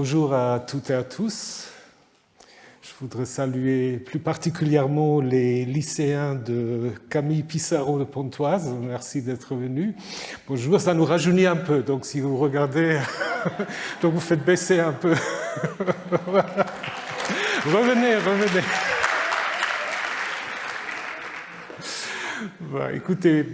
Bonjour à toutes et à tous. Je voudrais saluer plus particulièrement les lycéens de Camille Pissarro de Pontoise. Merci d'être venus. Bonjour, ça nous rajeunit un peu, donc si vous regardez, donc vous faites baisser un peu. Voilà. Revenez. Bah, écoutez,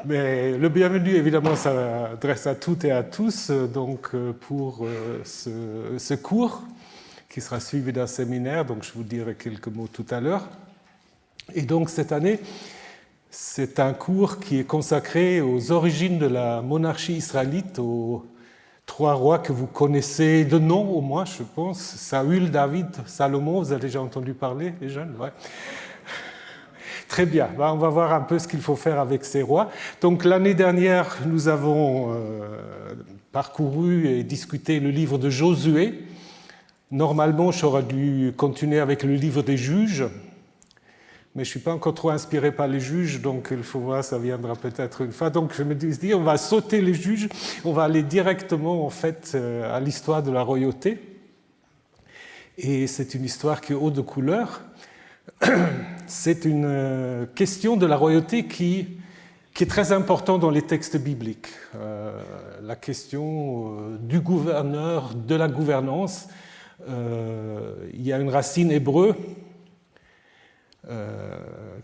mais le bienvenu, évidemment, s'adresse à toutes et à tous, donc pour ce cours qui sera suivi d'un séminaire, donc je vous dirai quelques mots tout à l'heure. Et donc cette année, c'est un cours qui est consacré aux origines de la monarchie israélite, aux trois rois que vous connaissez de nom au moins, je pense, Saül, David, Salomon, vous avez déjà entendu parler, les jeunes, ouais. Très bien, on va voir un peu ce qu'il faut faire avec ces rois. Donc l'année dernière, nous avons parcouru et discuté le livre de Josué. Normalement, j'aurais dû continuer avec le livre des juges, mais je ne suis pas encore trop inspiré par les juges, donc il faut voir, ça viendra peut-être une fois. Donc je me dis, on va sauter les juges, on va aller directement en fait à l'histoire de la royauté. Et c'est une histoire qui est haute de couleur. C'est une question de la royauté qui est très importante dans les textes bibliques. La question du gouverneur, de la gouvernance. Il y a une racine hébreu,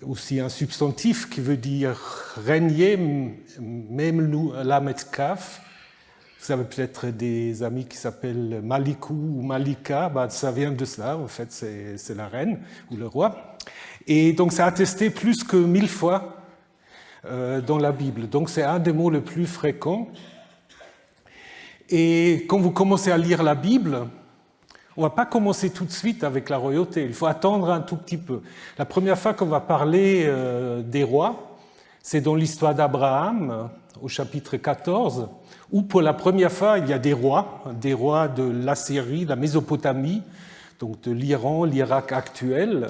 aussi un substantif qui veut dire régner, même lamet kaf. Vous avez peut-être des amis qui s'appellent Malikou ou Malika, ça vient de cela, en fait, c'est la reine ou le roi. Et donc, c'est attesté plus que 1000 fois dans la Bible. Donc, c'est un des mots les plus fréquents. Et quand vous commencez à lire la Bible, on ne va pas commencer tout de suite avec la royauté, il faut attendre un tout petit peu. La première fois qu'on va parler des rois, c'est dans l'histoire d'Abraham, au chapitre 14, où pour la première fois, il y a des rois de l'Assyrie, de la Mésopotamie, donc de l'Iran, l'Irak actuel,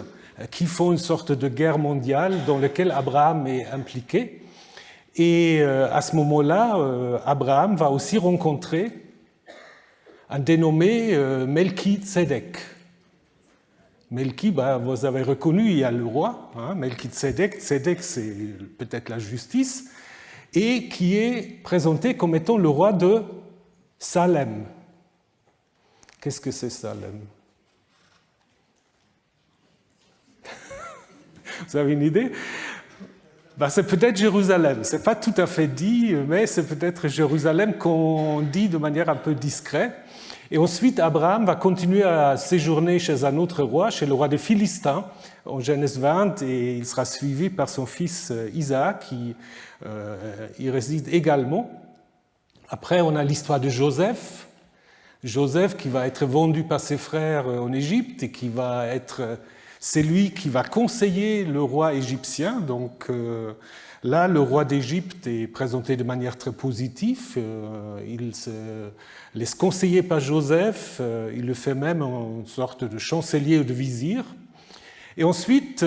qui font une sorte de guerre mondiale dans laquelle Abraham est impliqué. Et à ce moment-là, Abraham va aussi rencontrer un dénommé Melki-Tsédek. Melki, vous avez reconnu, il y a le roi, Melki-Tsédek. Tsédek, c'est peut-être la justice, et qui est présenté comme étant le roi de Salem. Qu'est-ce que c'est Salem? Vous avez une idée? C'est peut-être Jérusalem. Ce n'est pas tout à fait dit, mais c'est peut-être Jérusalem qu'on dit de manière un peu discrète. Et ensuite, Abraham va continuer à séjourner chez un autre roi, chez le roi des Philistins, en Genèse 20, et il sera suivi par son fils Isaac, qui y réside également. Après, on a l'histoire de Joseph. Joseph qui va être vendu par ses frères en Égypte et qui va être... C'est lui qui va conseiller le roi égyptien. Donc là, le roi d'Égypte est présenté de manière très positive. Il se laisse conseiller par Joseph. Il le fait même en sorte de chancelier ou de vizir. Et ensuite,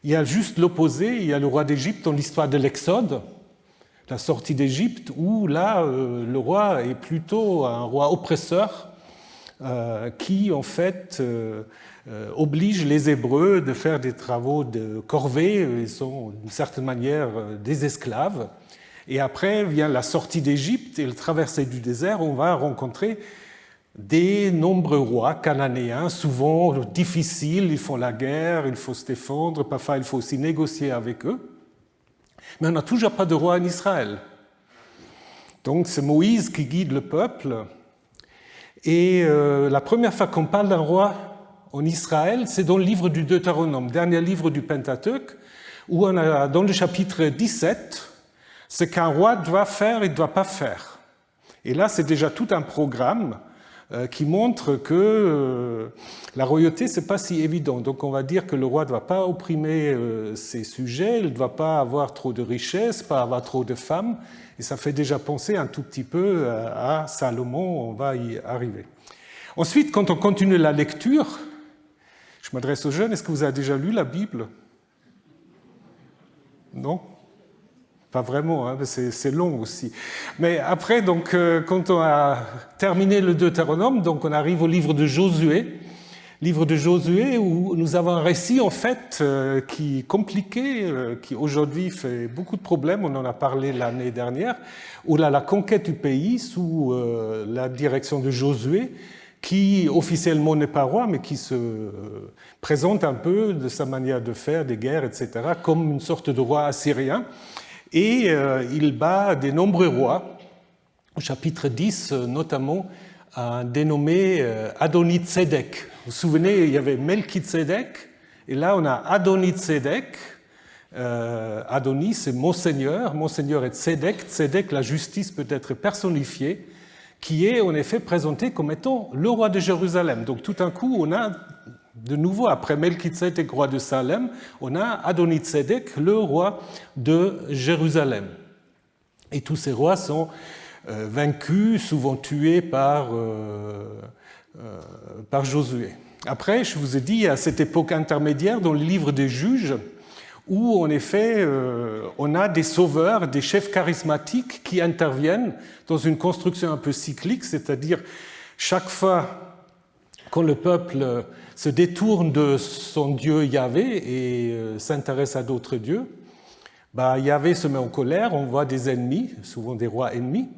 il y a juste l'opposé. Il y a le roi d'Égypte dans l'histoire de l'Exode, la sortie d'Égypte, où là, le roi est plutôt un roi oppresseur qui, en fait... oblige les Hébreux de faire des travaux de corvée, ils sont d'une certaine manière des esclaves. Et après vient la sortie d'Égypte et la traversée du désert, on va rencontrer des nombreux rois cananéens, souvent difficiles, ils font la guerre, il faut se défendre, parfois il faut aussi négocier avec eux. Mais on n'a toujours pas de roi en Israël. Donc c'est Moïse qui guide le peuple. Et la première fois qu'on parle d'un roi en Israël, c'est dans le livre du Deutéronome, dernier livre du Pentateuque, où on a dans le chapitre 17 ce qu'un roi doit faire et ne doit pas faire. Et là, c'est déjà tout un programme qui montre que la royauté, ce n'est pas si évident. Donc on va dire que le roi ne doit pas opprimer ses sujets, il ne doit pas avoir trop de richesses, pas avoir trop de femmes, et ça fait déjà penser un tout petit peu à Salomon, on va y arriver. Ensuite, quand on continue la lecture, je m'adresse aux jeunes, est-ce que vous avez déjà lu la Bible? Non? Pas vraiment, hein, c'est long aussi. Mais après, donc, quand on a terminé le Deutéronome, donc on arrive au livre de Josué. Livre de Josué où nous avons un récit en fait qui est compliqué, qui aujourd'hui fait beaucoup de problèmes, on en a parlé l'année dernière, où là la conquête du pays sous la direction de Josué, qui officiellement n'est pas roi, mais qui se présente un peu de sa manière de faire des guerres, etc., comme une sorte de roi assyrien. Et il bat des nombreux rois, au chapitre 10 notamment, un dénommé Adoni-Tzedek. Vous vous souvenez, il y avait Melki-Tzedek, et là on a Adoni-Tzedek. Adoni, c'est Monseigneur est Tzedek. Tzedek, la justice peut être personnifiée, qui est en effet présenté comme étant le roi de Jérusalem. Donc tout d'un coup, on a de nouveau, après Melki-Tzedek, roi de Salem, on a Adoni-Tzedek, le roi de Jérusalem. Et tous ces rois sont vaincus, souvent tués par Josué. Après, je vous ai dit, à cette époque intermédiaire, dans le livre des juges, où en effet, on a des sauveurs, des chefs charismatiques qui interviennent dans une construction un peu cyclique, c'est-à-dire chaque fois quand le peuple se détourne de son Dieu Yahvé et s'intéresse à d'autres dieux, Yahvé se met en colère, on voit des ennemis, souvent des rois ennemis,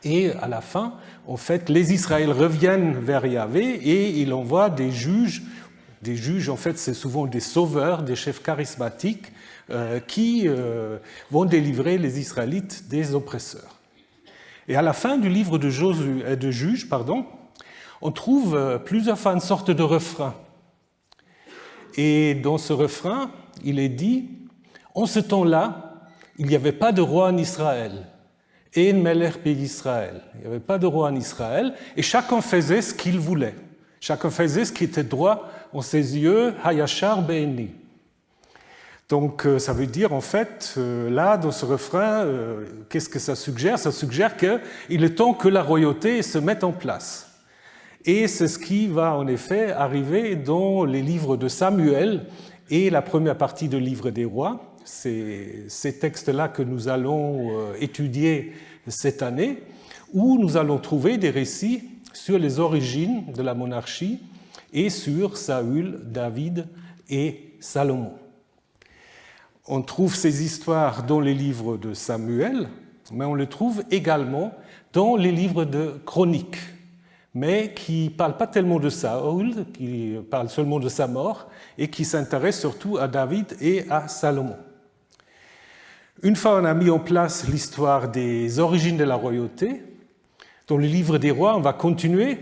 et à la fin, en fait, les Israéliens reviennent vers Yahvé et il envoie des juges. Des juges, en fait, c'est souvent des sauveurs, des chefs charismatiques qui vont délivrer les Israélites des oppresseurs. Et à la fin du livre de Juges, on trouve plusieurs fois une sorte de refrain. Et dans ce refrain, il est dit « En ce temps-là, il n'y avait pas de roi en Israël. Et Melech Israël. Il n'y avait pas de roi en Israël, et chacun faisait ce qu'il voulait. Chacun faisait ce qui était droit en ses yeux, Hayashar Be'eni. Donc ça veut dire en fait, là, dans ce refrain, qu'est-ce que ça suggère? Ça suggère qu'il est temps que la royauté se mette en place. Et c'est ce qui va en effet arriver dans les livres de Samuel et la première partie du livre des rois. C'est ces textes-là que nous allons étudier cette année, où nous allons trouver des récits sur les origines de la monarchie et sur Saül, David et Salomon. On trouve ces histoires dans les livres de Samuel, mais on les trouve également dans les livres de Chroniques, mais qui ne parlent pas tellement de Saül, qui parlent seulement de sa mort, et qui s'intéressent surtout à David et à Salomon. Une fois on a mis en place l'histoire des origines de la royauté, dans le livre des rois, on va continuer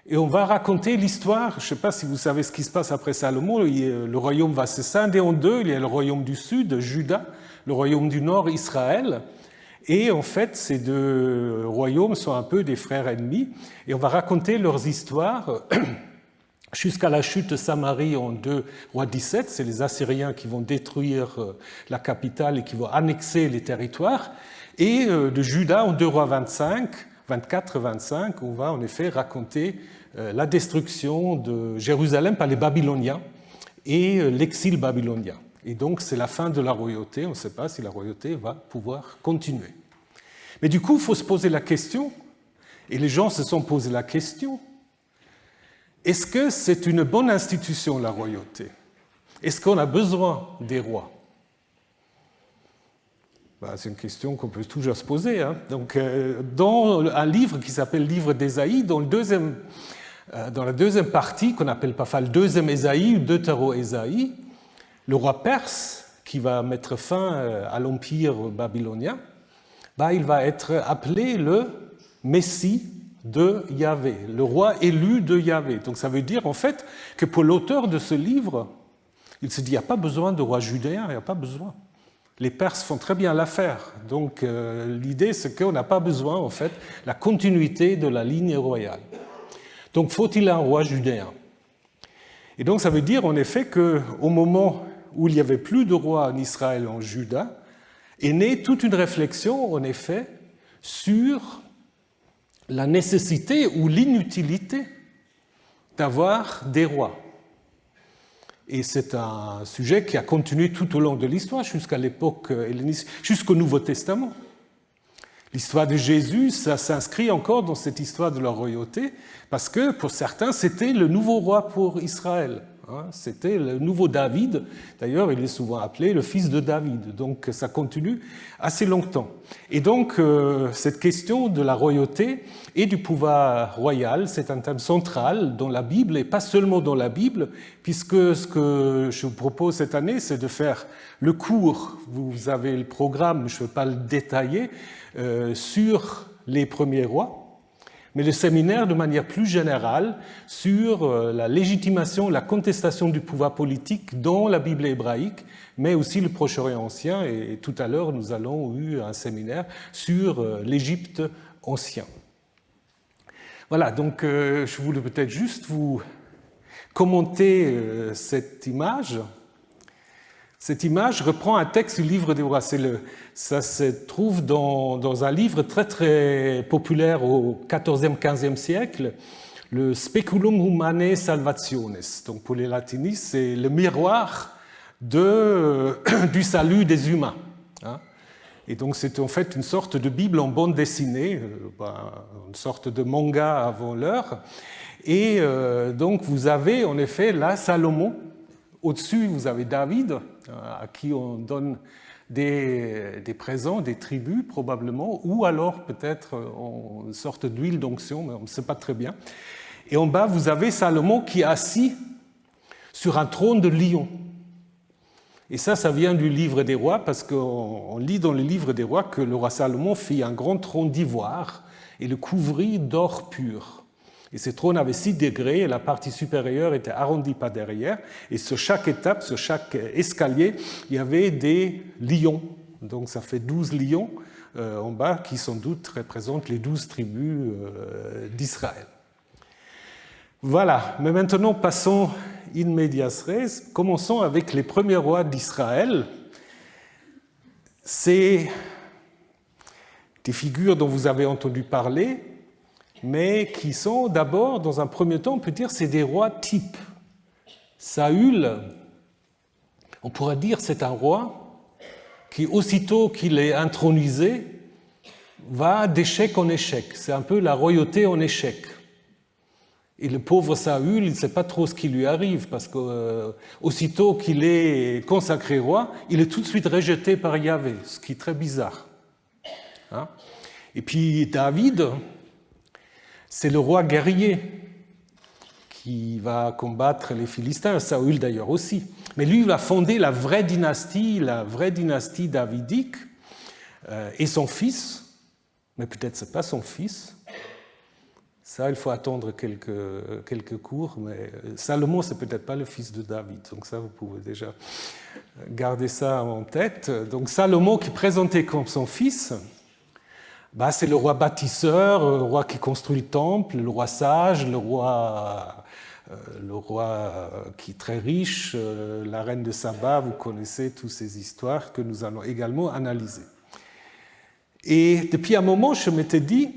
et on va raconter l'histoire. Je ne sais pas si vous savez ce qui se passe après Salomon. Le royaume va se scinder en deux. Il y a le royaume du sud, Juda, le royaume du nord, Israël. Et en fait, ces deux royaumes sont un peu des frères ennemis. Et on va raconter leurs histoires jusqu'à la chute de Samarie en 2 Rois 17, c'est les Assyriens qui vont détruire la capitale et qui vont annexer les territoires, et de Juda en 2 Rois 24-25, on va en effet raconter la destruction de Jérusalem par les Babyloniens et l'exil babylonien. Et donc c'est la fin de la royauté, on ne sait pas si la royauté va pouvoir continuer. Mais du coup, il faut se poser la question, et les gens se sont posé la question, est-ce que c'est une bonne institution, la royauté? Est-ce qu'on a besoin des rois? C'est une question qu'on peut toujours se poser. Hein. Donc, dans un livre qui s'appelle Livre d'Ésaïe, dans la deuxième partie, qu'on appelle parfois le deuxième Ésaïe ou Deutéro-Ésaïe, le roi perse, qui va mettre fin à l'empire babylonien, il va être appelé le Messie de Yahvé, le roi élu de Yahvé. Donc ça veut dire en fait que pour l'auteur de ce livre, il se dit il n'y a pas besoin de roi judéen, il n'y a pas besoin. Les Perses font très bien l'affaire. Donc l'idée c'est qu'on n'a pas besoin en fait la continuité de la ligne royale. Donc faut-il un roi judéen? Et donc ça veut dire en effet qu'au moment où il n'y avait plus de roi en Israël, en Juda, est née toute une réflexion en effet sur la nécessité ou l'inutilité d'avoir des rois. Et c'est un sujet qui a continué tout au long de l'histoire, jusqu'à l'époque hellénistique, jusqu'au Nouveau Testament. L'histoire de Jésus, ça s'inscrit encore dans cette histoire de la royauté, parce que pour certains, c'était le nouveau roi pour Israël. C'était le nouveau David. D'ailleurs, il est souvent appelé le fils de David. Donc, ça continue assez longtemps. Et donc, cette question de la royauté et du pouvoir royal, c'est un thème central dans la Bible, et pas seulement dans la Bible, puisque ce que je vous propose cette année, c'est de faire le cours. Vous avez le programme, je ne vais pas le détailler, sur les premiers rois, mais le séminaire de manière plus générale sur la légitimation, la contestation du pouvoir politique dans la Bible hébraïque, mais aussi le Proche-Orient ancien. Et tout à l'heure, nous allons eu un séminaire sur l'Égypte ancien. Voilà, donc je voulais peut-être juste vous commenter cette image. Cette image reprend un texte du livre des rois. Ça se trouve dans un livre très très populaire au XIVe, XVe siècle, le Speculum Humanae Salvationes. Donc pour les latinistes, c'est le miroir du salut des humains. Et donc c'est en fait une sorte de Bible en bande dessinée, une sorte de manga avant l'heure. Et donc vous avez en effet là Salomon. Au-dessus, vous avez David, à qui on donne des présents, des tribus probablement, ou alors peut-être une sorte d'huile d'onction, mais on ne sait pas très bien. Et en bas, vous avez Salomon qui est assis sur un trône de lion. Et ça vient du livre des rois, parce qu'on lit dans le livre des rois que le roi Salomon fit un grand trône d'ivoire et le couvrit d'or pur. Et ce trône avait 6 degrés et la partie supérieure était arrondie par derrière. Et sur chaque étape, sur chaque escalier, il y avait des lions. Donc ça fait 12 lions en bas qui sans doute représentent les 12 tribus d'Israël. Voilà, mais maintenant passons in medias res. Commençons avec les premiers rois d'Israël. C'est des figures dont vous avez entendu parler, mais qui sont d'abord, dans un premier temps, on peut dire, c'est des rois types. Saül, on pourrait dire, c'est un roi qui, aussitôt qu'il est intronisé, va d'échec en échec. C'est un peu la royauté en échec. Et le pauvre Saül, il ne sait pas trop ce qui lui arrive, parce qu'aussitôt qu'il est consacré roi, il est tout de suite rejeté par Yahvé, ce qui est très bizarre. Et puis David, c'est le roi guerrier qui va combattre les Philistins, Saül d'ailleurs aussi. Mais lui, il va fonder la vraie dynastie davidique, et son fils, mais peut-être ce n'est pas son fils, ça il faut attendre quelques cours, mais Salomon, ce n'est peut-être pas le fils de David, donc ça vous pouvez déjà garder ça en tête. Donc Salomon qui est présenté comme son fils, c'est le roi bâtisseur, le roi qui construit le temple, le roi sage, le roi qui est très riche, la reine de Saba, vous connaissez toutes ces histoires que nous allons également analyser. Et depuis un moment, je m'étais dit,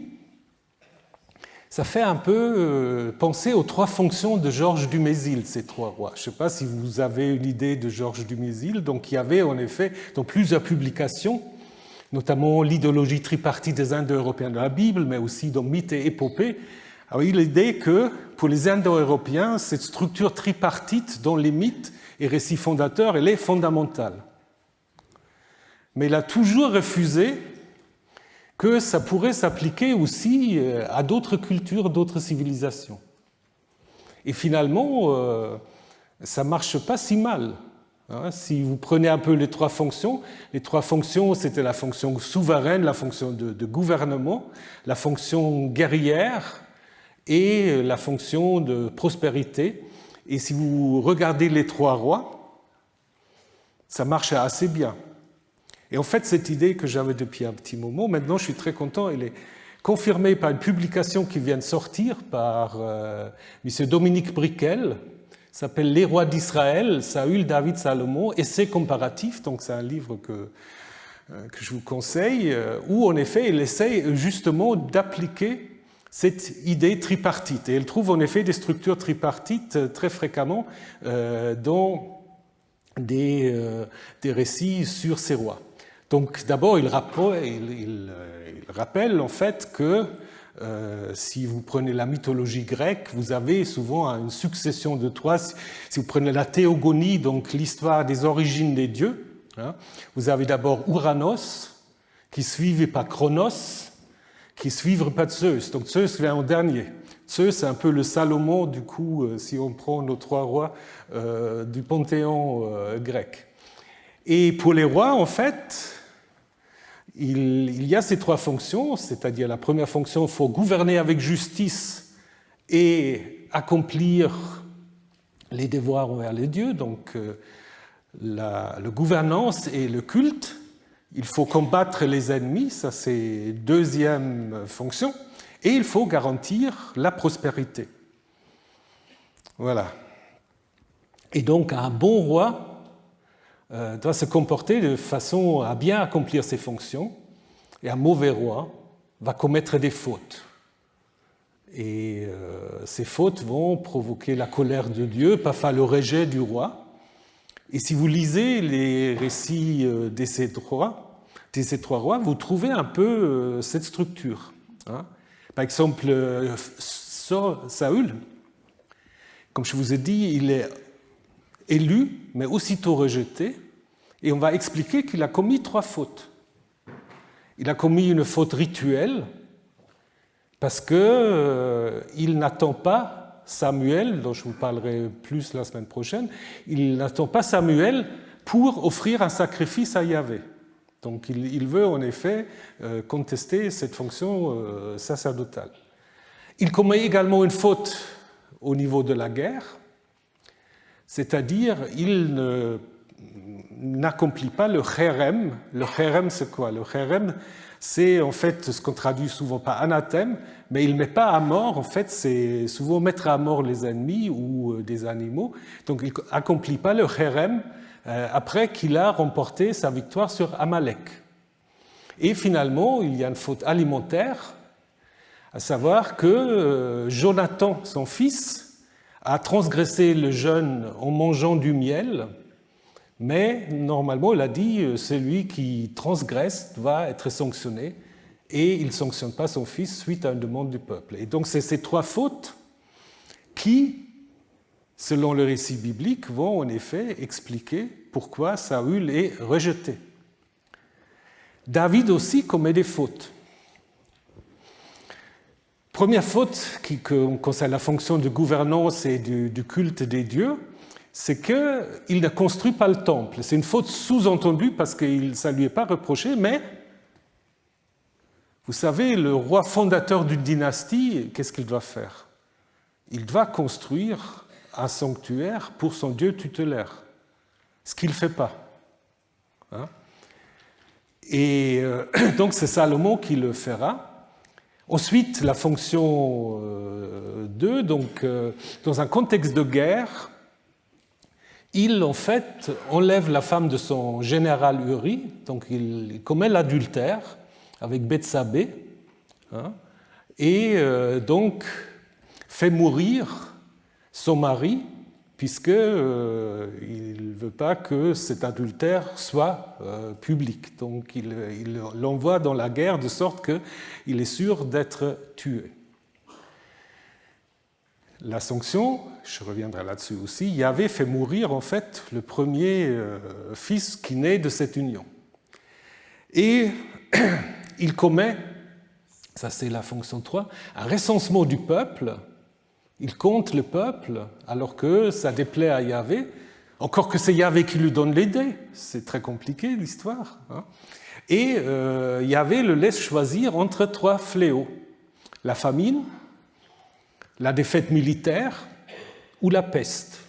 ça fait un peu penser aux 3 fonctions de Georges Dumézil, ces 3 rois. Je ne sais pas si vous avez une idée de Georges Dumézil, donc il y avait en effet dans plusieurs publications, notamment l'idéologie tripartite des Indo-Européens de la Bible, mais aussi dans Mythes et Épopées, a eu l'idée que pour les Indo-Européens, cette structure tripartite dans les mythes et récits fondateurs, elle est fondamentale. Mais il a toujours refusé que ça pourrait s'appliquer aussi à d'autres cultures, d'autres civilisations. Et finalement, ça ne marche pas si mal. Si vous prenez un peu les 3 fonctions, c'était la fonction souveraine, la fonction de gouvernement, la fonction guerrière et la fonction de prospérité. Et si vous regardez les 3 rois, ça marche assez bien. Et en fait, cette idée que j'avais depuis un petit moment, maintenant je suis très content, elle est confirmée par une publication qui vient de sortir par M. Dominique Briquel, s'appelle « Les rois d'Israël, Saül, David, Salomon, essai comparatif », donc c'est un livre que je vous conseille, où en effet il essaye justement d'appliquer cette idée tripartite. Et elle trouve en effet des structures tripartites très fréquemment dans des récits sur ces rois. Donc d'abord, il rappelle en fait que si vous prenez la mythologie grecque, vous avez souvent une succession de trois. Si vous prenez la théogonie, donc l'histoire des origines des dieux, hein, vous avez d'abord Ouranos, qui est suivi par Chronos, qui est suivi par Zeus. Donc Zeus vient en dernier. Zeus, c'est un peu le Salomon, du coup, si on prend nos trois rois du panthéon grec. Et pour les rois, en fait, il y a ces trois fonctions, c'est-à-dire la première fonction, il faut gouverner avec justice et accomplir les devoirs envers les dieux, donc la gouvernance et le culte. Il faut combattre les ennemis, ça c'est deuxième fonction, et il faut garantir la prospérité. Voilà. Et donc un bon roi doit se comporter de façon à bien accomplir ses fonctions, et un mauvais roi va commettre des fautes. Et ces fautes vont provoquer la colère de Dieu, parfois le rejet du roi. Et si vous lisez les récits de ces trois rois, vous trouvez un peu cette structure. Hein. Par exemple, Saül, comme je vous ai dit, il est élu, mais aussitôt rejeté, et on va expliquer qu'il a commis trois fautes. Il a commis une faute rituelle, parce qu'il n'attend pas Samuel, dont je vous parlerai plus la semaine prochaine, il n'attend pas Samuel pour offrir un sacrifice à Yahvé. Donc il veut en effet contester cette fonction sacerdotale. Il commet également une faute au niveau de la guerre, c'est-à-dire il n'accomplit pas le chérem. Le chérem, c'est quoi? Le chérem, c'est en fait ce qu'on traduit souvent par anathème, mais il ne met pas à mort, en fait, c'est souvent mettre à mort les ennemis ou des animaux. Donc il n'accomplit pas le chérem après qu'il a remporté sa victoire sur Amalek. Et finalement, il y a une faute alimentaire, à savoir que Jonathan, son fils, a transgressé le jeûne en mangeant du miel, mais normalement, il a dit celui qui transgresse va être sanctionné, et il ne sanctionne pas son fils suite à une demande du peuple. Et donc, c'est ces trois fautes qui, selon le récit biblique, vont en effet expliquer pourquoi Saül est rejeté. David aussi commet des fautes. Première faute qui concerne la fonction de gouvernance et du culte des dieux, c'est qu'il ne construit pas le temple. C'est une faute sous-entendue parce que ça ne lui est pas reproché, mais vous savez, le roi fondateur d'une dynastie, qu'est-ce qu'il doit faire? Il doit construire un sanctuaire pour son dieu tutélaire, ce qu'il ne fait pas. Hein? Et donc c'est Salomon qui le fera. Ensuite, la fonction 2, donc dans un contexte de guerre, il en fait enlève la femme de son général Uri, donc il commet l'adultère avec Bethsabée, hein, et donc fait mourir son mari, puisqu'il ne veut pas que cet adultère soit public. Donc il l'envoie dans la guerre de sorte qu'il est sûr d'être tué. La sanction, je reviendrai là-dessus aussi, Yahvé fait mourir en fait le premier fils qui naît de cette union. Et il commet, ça c'est la fonction 3, un recensement du peuple. Il compte le peuple alors que ça déplaît à Yahvé, encore que c'est Yahvé qui lui donne les dés, c'est très compliqué l'histoire. Hein. Et Yahvé le laisse choisir entre trois fléaux, la famine, la défaite militaire ou la peste.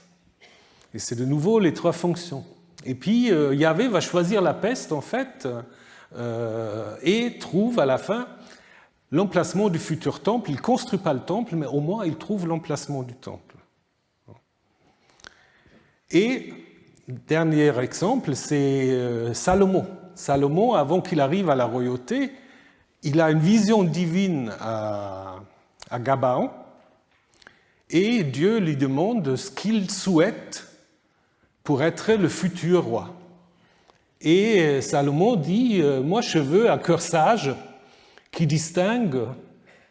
Et c'est de nouveau les trois fonctions. Et puis Yahvé va choisir la peste en fait et trouve à la fin l'emplacement du futur temple. Il ne construit pas le temple, mais au moins il trouve l'emplacement du temple. Et dernier exemple, c'est Salomon. Salomon, avant qu'il arrive à la royauté, il a une vision divine à à Gabaon, et Dieu lui demande ce qu'il souhaite pour être le futur roi. Et Salomon dit, moi je veux un cœur sage qui distingue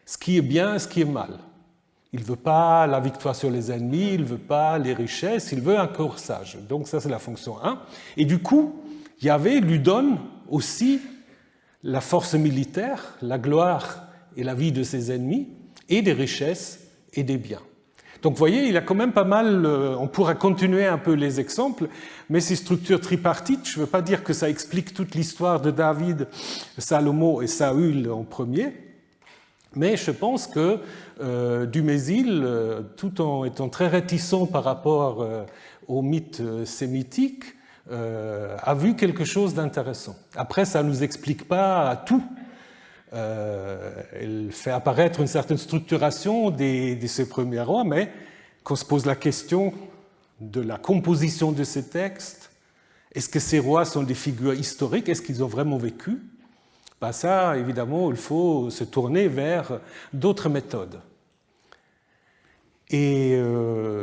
ce qui est bien et ce qui est mal. Il ne veut pas la victoire sur les ennemis, il ne veut pas les richesses, il veut un cœur sage. Donc ça c'est la fonction 1. Et du coup, Yahvé lui donne aussi la force militaire, la gloire et la vie de ses ennemis, et des richesses et des biens. Donc vous voyez, il y a quand même pas mal, on pourra continuer un peu les exemples, mais ces structures tripartites, je ne veux pas dire que ça explique toute l'histoire de David, Salomon et Saül en premier, mais je pense que Dumézil, tout en étant très réticent par rapport au mythe sémitique, a vu quelque chose d'intéressant. Après, ça ne nous explique pas tout. Elle fait apparaître une certaine structuration de ces premiers rois, mais qu'on se pose la question de la composition de ces textes, est-ce que ces rois sont des figures historiques, est-ce qu'ils ont vraiment vécu? Ben ça, évidemment, il faut se tourner vers d'autres méthodes. Et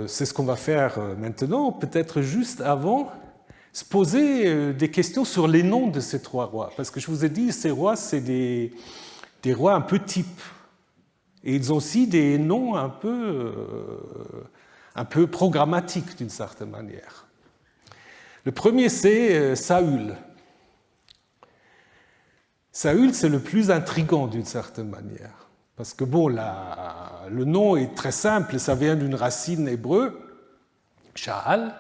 c'est ce qu'on va faire maintenant, peut-être juste avant, se poser des questions sur les noms de ces trois rois. Parce que je vous ai dit, ces rois, c'est des rois un peu types. Et ils ont aussi des noms un peu programmatiques, d'une certaine manière. Le premier, c'est Saül. Saül, c'est le plus intriguant, d'une certaine manière. Parce que, bon, le nom est très simple, ça vient d'une racine hébreu, Sha'al,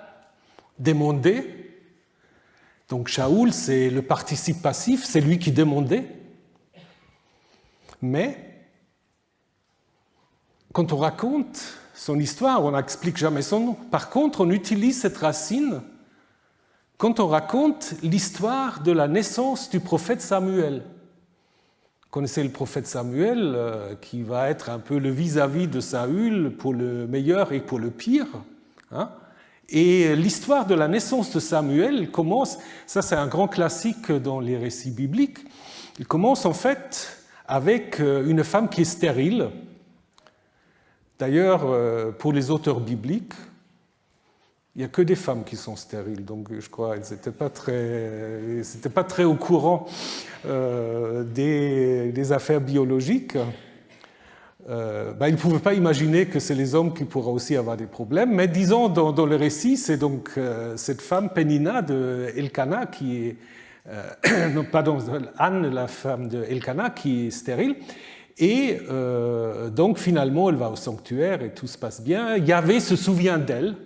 demander. Donc Shaoul, c'est le participe passif, c'est lui qui demandait. Mais quand on raconte son histoire, on n'explique jamais son nom. Par contre, on utilise cette racine quand on raconte l'histoire de la naissance du prophète Samuel. Vous connaissez le prophète Samuel, qui va être un peu le vis-à-vis de Saül pour le meilleur et pour le pire, hein? Et l'histoire de la naissance de Samuel commence, ça c'est un grand classique dans les récits bibliques, il commence en fait avec une femme qui est stérile. D'ailleurs, pour les auteurs bibliques, il n'y a que des femmes qui sont stériles, donc je crois qu'elles n'étaient pas très au courant des affaires biologiques. Ils ne pouvaient pas imaginer que c'est les hommes qui pourraient aussi avoir des problèmes, mais disons, dans le récit, c'est donc cette femme Pénina de Elkana qui est... Anne, la femme de Elkana, qui est stérile, et donc finalement elle va au sanctuaire et tout se passe bien. Yahvé se souvient d'elle.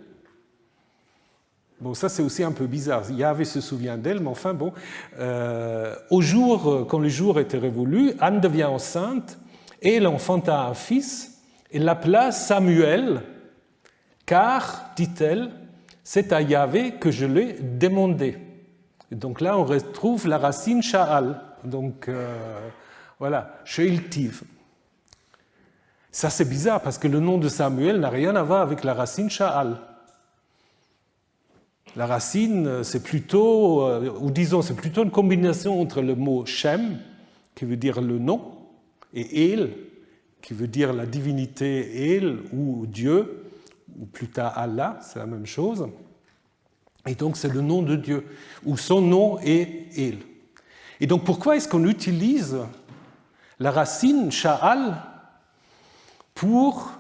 Bon, ça c'est aussi un peu bizarre. Yahvé se souvient d'elle, mais enfin bon. Quand le jour était révolu, Anne devient enceinte, et elle enfanta un fils, et l'appela Samuel, car, dit-elle, c'est à Yahvé que je l'ai demandé. Et donc là, on retrouve la racine Sha'al. Donc voilà, Sheiltiv. Ça c'est bizarre, parce que le nom de Samuel n'a rien à voir avec la racine Sha'al. La racine, c'est plutôt, ou disons, c'est plutôt une combinaison entre le mot Shem, qui veut dire le nom, et El, qui veut dire la divinité El ou Dieu, ou plus tard Allah, c'est la même chose. Et donc c'est le nom de Dieu, ou son nom est El. Et donc pourquoi est-ce qu'on utilise la racine Sha'al pour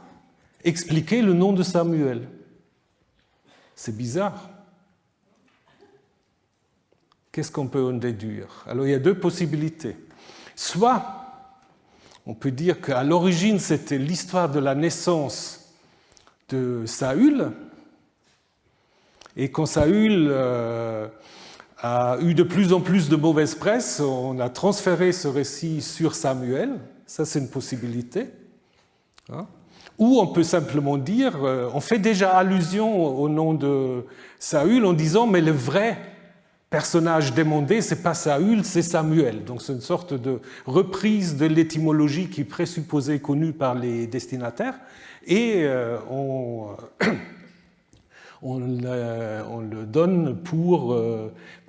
expliquer le nom de Samuel? C'est bizarre. Qu'est-ce qu'on peut en déduire? Alors il y a deux possibilités. Soit on peut dire qu'à l'origine, c'était l'histoire de la naissance de Saül, et quand Saül a eu de plus en plus de mauvaise presse, on a transféré ce récit sur Samuel, ça c'est une possibilité. Ou on peut simplement dire, on fait déjà allusion au nom de Saül en disant, mais le vrai personnage demandé, ce n'est pas Saül, c'est Samuel. Donc c'est une sorte de reprise de l'étymologie qui est présupposée connue par les destinataires, et on le donne pour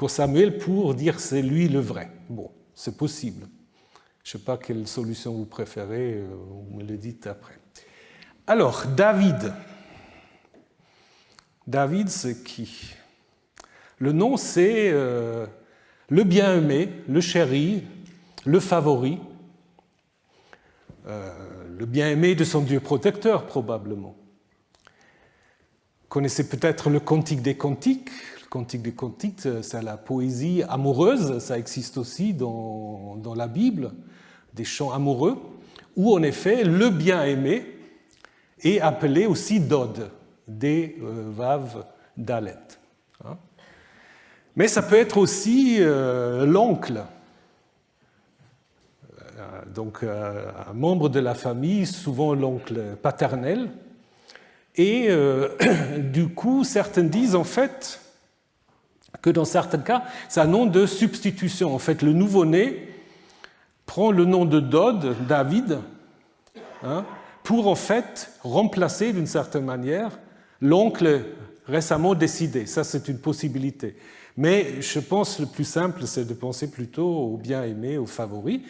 Samuel pour dire c'est lui le vrai. Bon, c'est possible. Je ne sais pas quelle solution vous préférez, vous me le dites après. Alors, David. David, c'est qui? Le nom, c'est le bien-aimé, le chéri, le favori, le bien-aimé de son Dieu protecteur, probablement. Vous connaissez peut-être le Cantique des Cantiques. Le Cantique des Cantiques, c'est la poésie amoureuse, ça existe aussi dans la Bible, des chants amoureux, où en effet le bien-aimé est appelé aussi Dod, D-Vav Dalet. Mais ça peut être aussi l'oncle, donc un membre de la famille, souvent l'oncle paternel. Et du coup, certains disent en fait que dans certains cas, c'est un nom de substitution. En fait, le nouveau-né prend le nom de Dod, David, pour en fait remplacer d'une certaine manière l'oncle récemment décédé. Ça, c'est une possibilité. Mais je pense que le plus simple, c'est de penser plutôt au bien-aimé, au favori.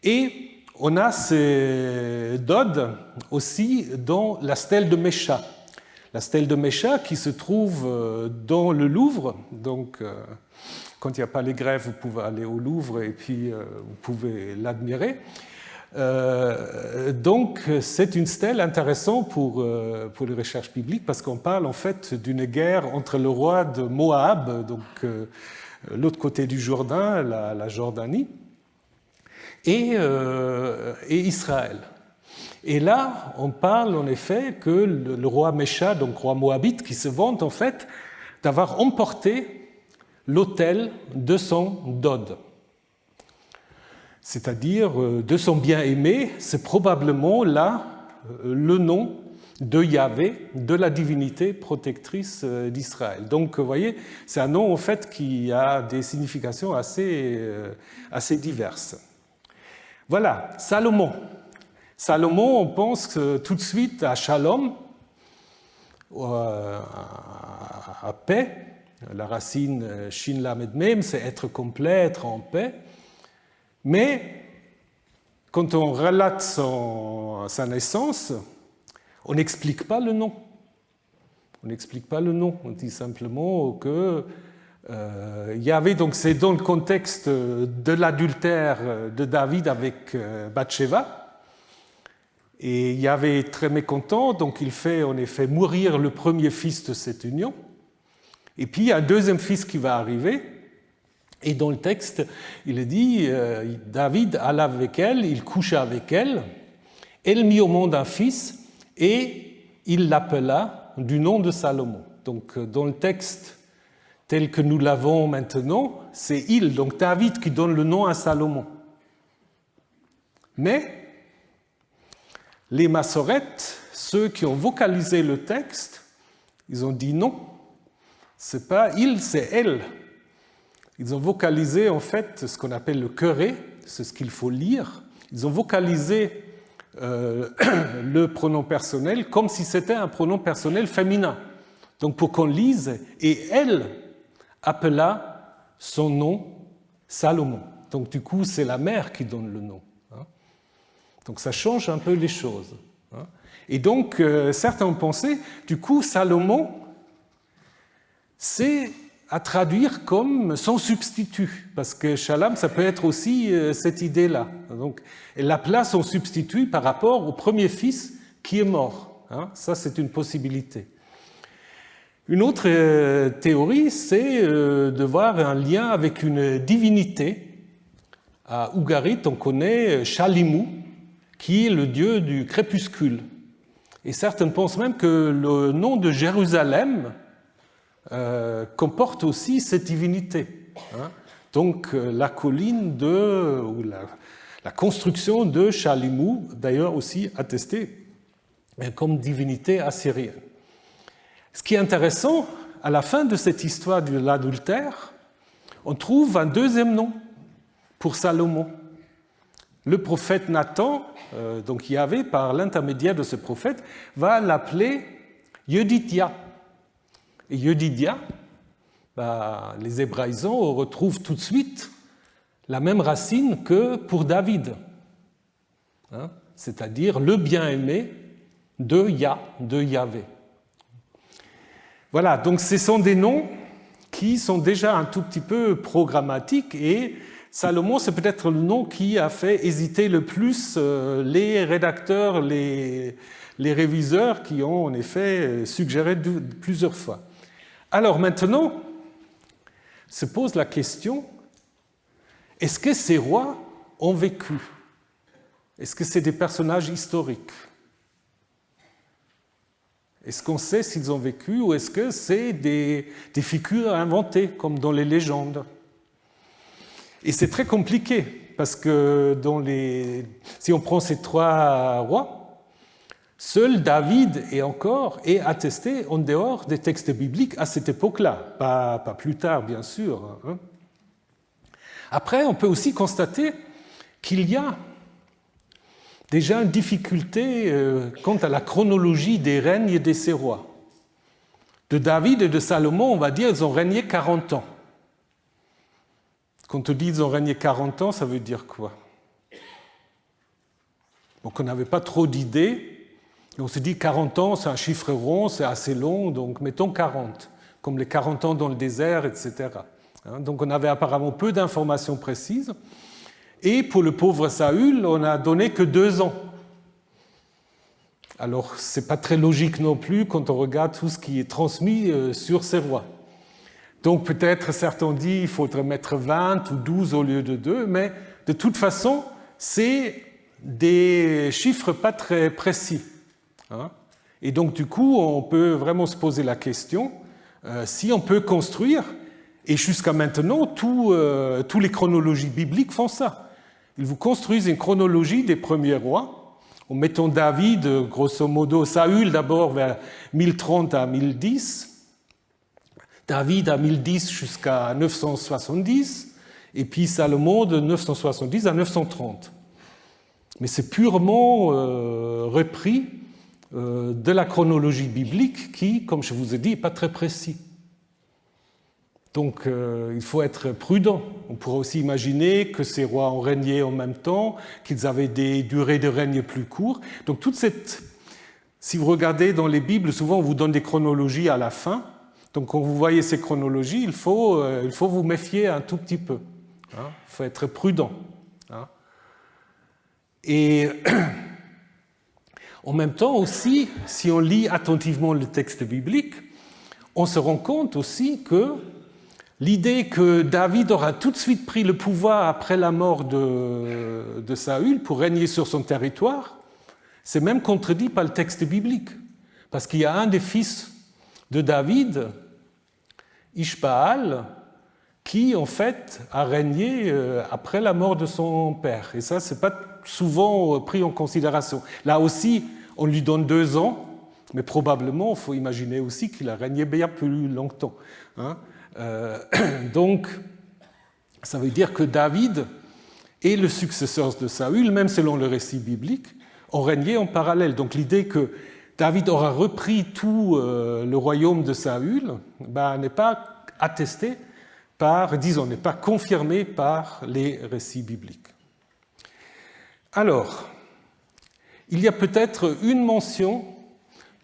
Et on a ces Dod aussi dans la stèle de Mécha. La stèle de Mécha qui se trouve dans le Louvre. Donc, quand il n'y a pas les grèves, vous pouvez aller au Louvre et puis vous pouvez l'admirer. Donc, c'est une stèle intéressante pour les recherches bibliques parce qu'on parle en fait d'une guerre entre le roi de Moab, donc l'autre côté du Jourdain, la Jordanie, et Israël. Et là, on parle en effet que le roi Mécha, donc roi moabite, qui se vante en fait d'avoir emporté l'autel de son Dod. C'est-à-dire de son bien-aimé, c'est probablement là le nom de Yahvé, de la divinité protectrice d'Israël. Donc, vous voyez, c'est un nom en fait qui a des significations assez diverses. Voilà, Salomon. Salomon, on pense tout de suite à Shalom, à paix. La racine Shin Lamed Mem, c'est être complet, être en paix. Mais quand on relate sa naissance, on n'explique pas le nom. On n'explique pas le nom. On dit simplement que Yahvé, donc c'est dans le contexte de l'adultère de David avec Bathsheba. Et Yahvé est très mécontent, donc il fait en effet mourir le premier fils de cette union. Et puis il y a un deuxième fils qui va arriver. Et dans le texte, il est dit, David alla avec elle, il coucha avec elle, elle mit au monde un fils et il l'appela du nom de Salomon. Donc dans le texte tel que nous l'avons maintenant, c'est il, donc David, qui donne le nom à Salomon. Mais les Massorètes, ceux qui ont vocalisé le texte, ils ont dit non, c'est pas il, c'est elle. Ils ont vocalisé en fait ce qu'on appelle le queré, c'est ce qu'il faut lire. Ils ont vocalisé le pronom personnel comme si c'était un pronom personnel féminin. Donc pour qu'on lise, et elle appela son nom Salomon. Donc du coup, c'est la mère qui donne le nom. Donc ça change un peu les choses. Et donc, certains ont pensé, du coup, Salomon, c'est à traduire comme son substitut, parce que Shalom, ça peut être aussi cette idée-là. Donc, elle appela son substitut par rapport au premier fils qui est mort. Ça, c'est une possibilité. Une autre théorie, c'est de voir un lien avec une divinité. À Ougarit, on connaît Shalimu, qui est le dieu du crépuscule. Et certains pensent même que le nom de Jérusalem comporte aussi cette divinité. Donc la colline ou la construction de Shalimu, d'ailleurs aussi attestée comme divinité assyrienne. Ce qui est intéressant, à la fin de cette histoire de l'adultère, on trouve un deuxième nom pour Salomon. Le prophète Nathan, donc Yahvé, par l'intermédiaire de ce prophète, va l'appeler Yedidia. Et Yedidia, les Hébraïsants retrouvent tout de suite la même racine que pour David, hein, c'est-à-dire le bien-aimé de Yahvé. Voilà, donc ce sont des noms qui sont déjà un tout petit peu programmatiques et Salomon, c'est peut-être le nom qui a fait hésiter le plus les rédacteurs, les réviseurs qui ont en effet suggéré plusieurs fois. Alors maintenant, se pose la question, est-ce que ces rois ont vécu? Est-ce que c'est des personnages historiques? Est-ce qu'on sait s'ils ont vécu ou est-ce que c'est des figures inventées, comme dans les légendes? Et c'est très compliqué, parce que si on prend ces trois rois, seul David est attesté en dehors des textes bibliques à cette époque-là, pas plus tard, bien sûr. Hein. Après, on peut aussi constater qu'il y a déjà une difficulté quant à la chronologie des règnes de ces rois. De David et de Salomon, on va dire, ils ont régné 40 ans. Quand on dit qu'ils ont régné 40 ans, ça veut dire quoi? Donc on n'avait pas trop d'idées. On s'est dit 40 ans, c'est un chiffre rond, c'est assez long, donc mettons 40, comme les 40 ans dans le désert, etc. Donc on avait apparemment peu d'informations précises. Et pour le pauvre Saül, on n'a donné que 2 ans. Alors, ce n'est pas très logique non plus quand on regarde tout ce qui est transmis sur ces rois. Donc peut-être, certains ont dit qu'il faudrait mettre 20 ou 12 au lieu de 2, mais de toute façon, c'est des chiffres pas très précis. Et donc du coup, on peut vraiment se poser la question si on peut construire, et jusqu'à maintenant, tous les chronologies bibliques font ça. Ils vous construisent une chronologie des premiers rois, en mettant David, grosso modo, Saül d'abord vers 1030 à 1010, David à 1010 jusqu'à 970, et puis Salomon de 970 à 930. Mais c'est purement repris de la chronologie biblique qui, comme je vous ai dit, n'est pas très précis. Donc il faut être prudent. On pourrait aussi imaginer que ces rois ont régné en même temps, qu'ils avaient des durées de règne plus courtes. Donc toute cette... Si vous regardez dans les Bibles, souvent on vous donne des chronologies à la fin. Donc quand vous voyez ces chronologies, il faut vous méfier un tout petit peu. Il faut être prudent. Et en même temps aussi, si on lit attentivement le texte biblique, on se rend compte aussi que l'idée que David aura tout de suite pris le pouvoir après la mort de Saül pour régner sur son territoire, c'est même contredit par le texte biblique. Parce qu'il y a un des fils de David, Ishbaal, qui en fait a régné après la mort de son père. Et ça, ce n'est pas souvent pris en considération. Là aussi, on lui donne 2 ans, mais probablement, il faut imaginer aussi qu'il a régné bien plus longtemps. Donc, ça veut dire que David et le successeur de Saül, même selon le récit biblique, ont régné en parallèle. Donc l'idée que David aura repris tout le royaume de Saül n'est pas attestée n'est pas confirmée par les récits bibliques. Alors, il y a peut-être une mention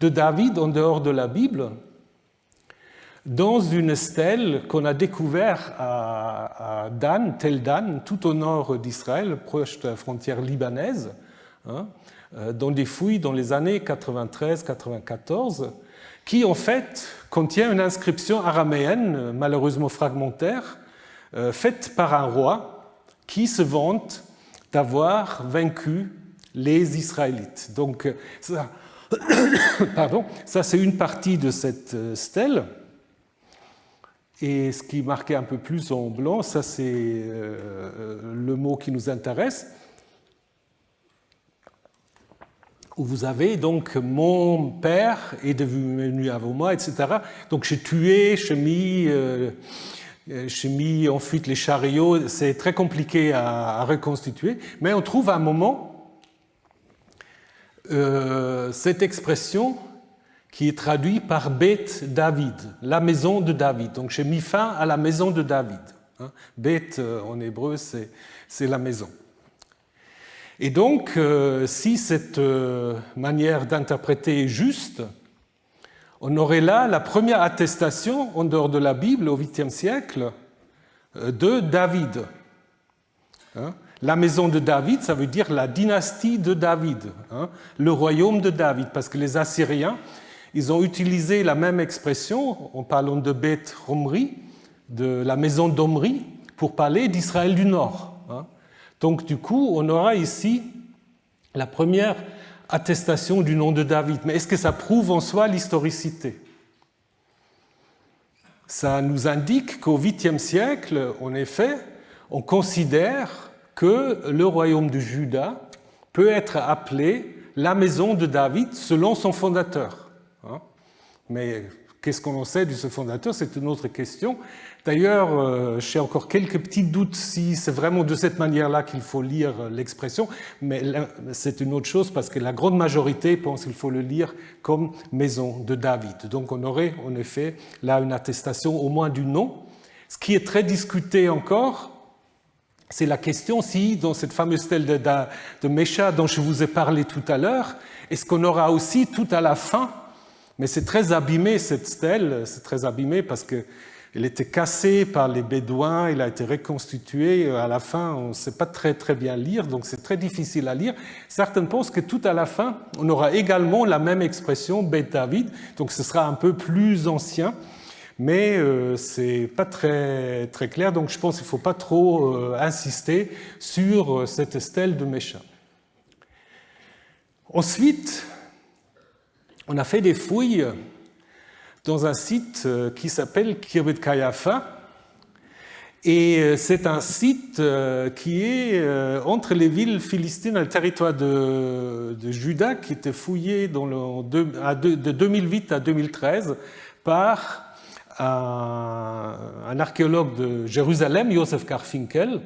de David en dehors de la Bible, dans une stèle qu'on a découverte à Dan, Tel Dan, tout au nord d'Israël, proche de la frontière libanaise, dans des fouilles dans les années 93-94, qui en fait contient une inscription araméenne, malheureusement fragmentaire, faite par un roi qui se vante d'avoir vaincu les Israélites. Donc ça, ça c'est une partie de cette stèle. Et ce qui est marqué un peu plus en blanc, ça c'est le mot qui nous intéresse, où vous avez donc mon père est devenu avant moi, etc. Donc j'ai tué, j'ai mis en fuite les chariots, c'est très compliqué à reconstituer, mais on trouve à un moment cette expression qui est traduite par Beth David, la maison de David. Donc j'ai mis fin à la maison de David. Hein. Bet en hébreu, c'est la maison. Et donc, si cette manière d'interpréter est juste, on aurait là la première attestation, en dehors de la Bible, au 8e siècle, de David. Hein. La maison de David, ça veut dire la dynastie de David, hein, le royaume de David, parce que les Assyriens, ils ont utilisé la même expression, en parlant de Beth Omri, de la maison d'Omri, pour parler d'Israël du Nord. Hein. Donc du coup, on aura ici la première attestation du nom de David. Mais est-ce que ça prouve en soi l'historicité? Ça nous indique qu'au 8e siècle, en effet, on considère que le royaume de Juda peut être appelé la maison de David selon son fondateur. Mais qu'est-ce qu'on en sait de ce fondateur? C'est une autre question. D'ailleurs, j'ai encore quelques petits doutes si c'est vraiment de cette manière-là qu'il faut lire l'expression, mais c'est une autre chose parce que la grande majorité pense qu'il faut le lire comme maison de David. Donc on aurait en effet là une attestation au moins du nom. Ce qui est très discuté encore, c'est la question si, dans cette fameuse stèle de Mesha dont je vous ai parlé tout à l'heure, est-ce qu'on aura aussi tout à la fin, mais c'est très abîmé cette stèle, c'est très abîmé parce qu'elle était cassée par les Bédouins, elle a été reconstituée, à la fin on ne sait pas très bien lire, donc c'est très difficile à lire. Certains pensent que tout à la fin, on aura également la même expression, Beth David, donc ce sera un peu plus ancien. Mais ce n'est pas très clair, donc je pense qu'il ne faut pas trop insister sur cette stèle de Mesha. Ensuite, on a fait des fouilles dans un site qui s'appelle Khirbet Qeiyafa, et c'est un site qui est entre les villes philistines et le territoire de Juda, qui était fouillé de 2008 à 2013 par un archéologue de Jérusalem, Joseph Garfinkel,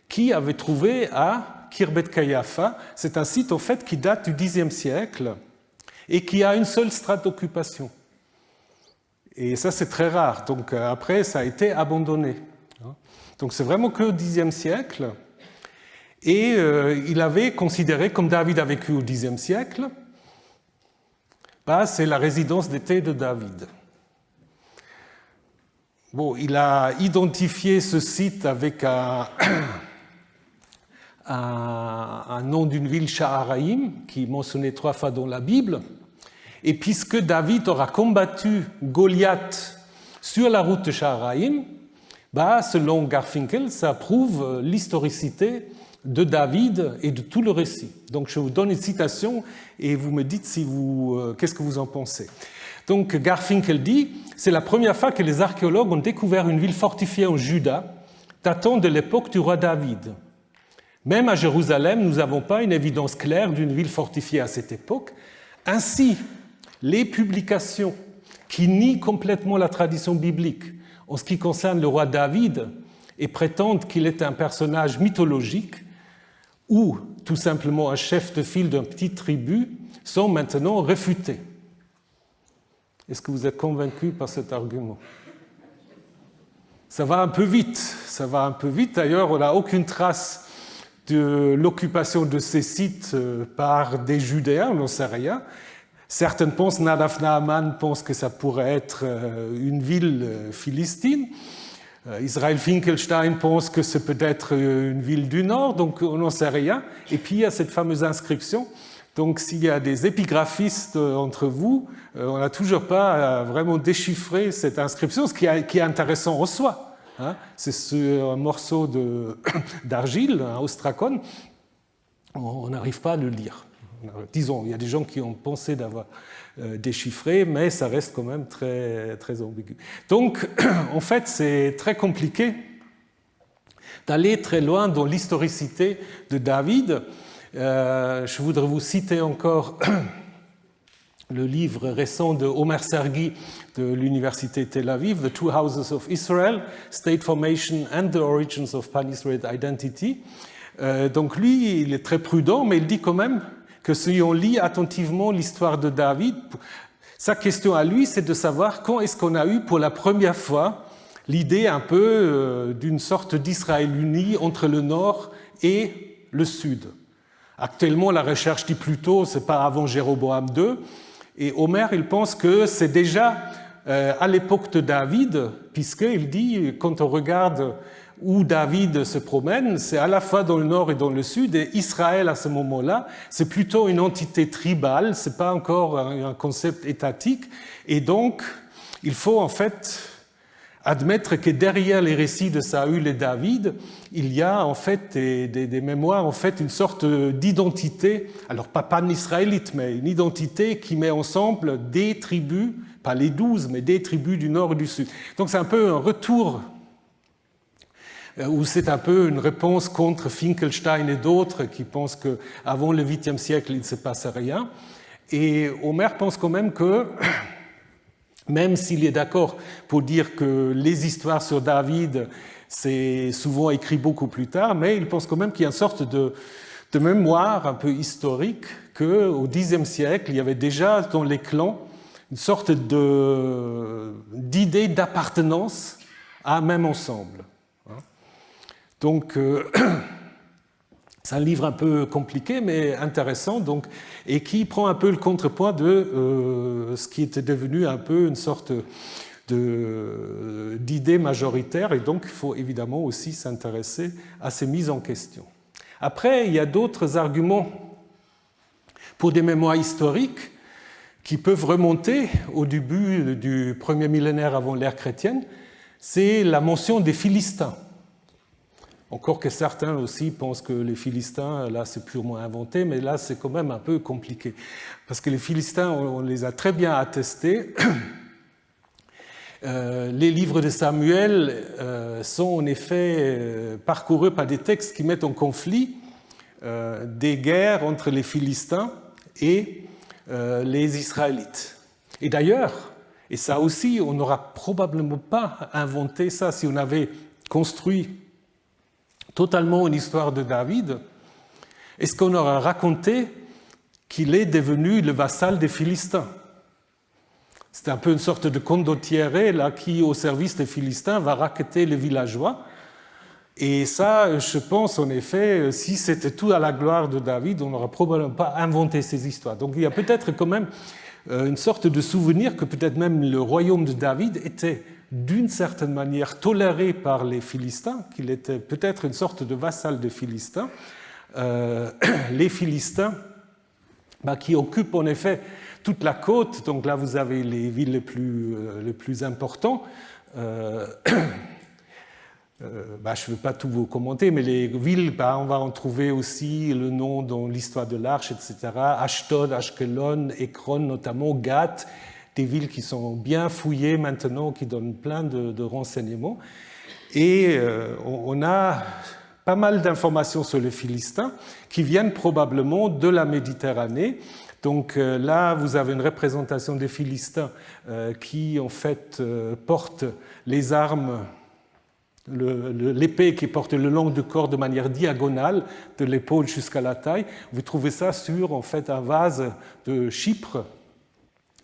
qui avait trouvé à Khirbet Qeiyafa, c'est un site en fait qui date du Xe siècle et qui a une seule strate d'occupation. Et ça c'est très rare, donc après ça a été abandonné. Donc c'est vraiment que au Xe siècle, et il avait considéré, comme David a vécu au Xe siècle, c'est la résidence d'été de David. Bon, il a identifié ce site avec un nom d'une ville, Sha'araim, qui est mentionné 3 fois dans la Bible. Et puisque David aura combattu Goliath sur la route de Sha'araim, selon Garfinkel, ça prouve l'historicité de David et de tout le récit. Donc je vous donne une citation et vous me dites qu'est-ce que vous en pensez. Donc Garfinkel dit « C'est la première fois que les archéologues ont découvert une ville fortifiée en Juda, datant de l'époque du roi David. Même à Jérusalem, nous n'avons pas une évidence claire d'une ville fortifiée à cette époque. Ainsi, les publications qui nient complètement la tradition biblique en ce qui concerne le roi David et prétendent qu'il est un personnage mythologique ou tout simplement un chef de file d'une petite tribu sont maintenant réfutées. » Est-ce que vous êtes convaincu par cet argument? Ça va un peu vite. D'ailleurs, on n'a aucune trace de l'occupation de ces sites par des Judéens, on n'en sait rien. Certains pensent, Nadaf Naaman pense que ça pourrait être une ville philistine. Israël Finkelstein pense que c'est peut-être une ville du Nord, donc on n'en sait rien. Et puis il y a cette fameuse inscription. Donc s'il y a des épigraphistes entre vous, on n'a toujours pas vraiment déchiffré cette inscription, ce qui est intéressant en soi. Hein. C'est un morceau d'argile, un ostracon, on n'arrive pas à le lire. Disons, il y a des gens qui ont pensé d'avoir déchiffré, mais ça reste quand même très ambigu. Donc, en fait, c'est très compliqué d'aller très loin dans l'historicité de David. Je voudrais vous citer encore le livre récent de Omer Sergi de l'Université Tel Aviv, The Two Houses of Israel, State Formation and the Origins of Pan-Israelite Identity. Donc lui, il est très prudent, mais il dit quand même que si on lit attentivement l'histoire de David, sa question à lui, c'est de savoir quand est-ce qu'on a eu pour la première fois l'idée un peu d'une sorte d'Israël uni entre le nord et le sud. Actuellement, la recherche dit plutôt ce n'est pas avant Jéroboam II, et Omer, il pense que c'est déjà à l'époque de David, puisqu'il dit, quand on regarde où David se promène, c'est à la fois dans le nord et dans le sud, et Israël à ce moment-là, c'est plutôt une entité tribale, ce n'est pas encore un concept étatique, et donc il faut en fait admettre que derrière les récits de Saül et David, il y a en fait des mémoires, en fait une sorte d'identité, alors pas pan-israélite, mais une identité qui met ensemble des tribus, pas les 12, mais des tribus du nord et du sud. Donc c'est un peu un retour, ou c'est un peu une réponse contre Finkelstein et d'autres qui pensent qu'avant le 8e siècle, il ne se passe rien. Et Omer pense quand même que, même s'il est d'accord pour dire que les histoires sur David, c'est souvent écrit beaucoup plus tard, mais il pense quand même qu'il y a une sorte de mémoire un peu historique qu'au Xe siècle, il y avait déjà dans les clans une sorte d'idée d'appartenance à un même ensemble. Donc, c'est un livre un peu compliqué, mais intéressant, donc, et qui prend un peu le contrepoint de ce qui était devenu un peu une sorte d'idée majoritaire, et donc il faut évidemment aussi s'intéresser à ces mises en question. Après, il y a d'autres arguments pour des mémoires historiques qui peuvent remonter au début du premier millénaire avant l'ère chrétienne, c'est la mention des Philistins. Encore que certains aussi pensent que les Philistins, là c'est purement inventé, mais là c'est quand même un peu compliqué. Parce que les Philistins, on les a très bien attestés. Les livres de Samuel sont en effet parcourus par des textes qui mettent en conflit des guerres entre les Philistins et les Israélites. Et d'ailleurs, et ça aussi, on n'aura probablement pas inventé ça si on avait construit totalement une histoire de David. Est-ce qu'on aura raconté qu'il est devenu le vassal des Philistins? C'est un peu une sorte de condottiere là, qui, au service des Philistins, va racketter les villageois. Et ça, je pense, en effet, si c'était tout à la gloire de David, on n'aurait probablement pas inventé ces histoires. Donc il y a peut-être quand même une sorte de souvenir que peut-être même le royaume de David était d'une certaine manière toléré par les Philistins, qu'il était peut-être une sorte de vassal des Philistins. Les Philistins qui occupent en effet toute la côte, donc là vous avez les villes les plus importantes. Je ne vais pas tout vous commenter, mais les villes, on va en trouver aussi le nom dans l'histoire de l'Arche, etc. Ashdod, Ashkelon, Ekron, notamment Gath, des villes qui sont bien fouillées maintenant, qui donnent plein de renseignements. Et on a pas mal d'informations sur les Philistins qui viennent probablement de la Méditerranée. Donc là, vous avez une représentation des Philistins qui, en fait, portent les armes, l'épée qui porte le long du corps de manière diagonale, de l'épaule jusqu'à la taille. Vous trouvez ça sur, en fait, un vase de Chypre,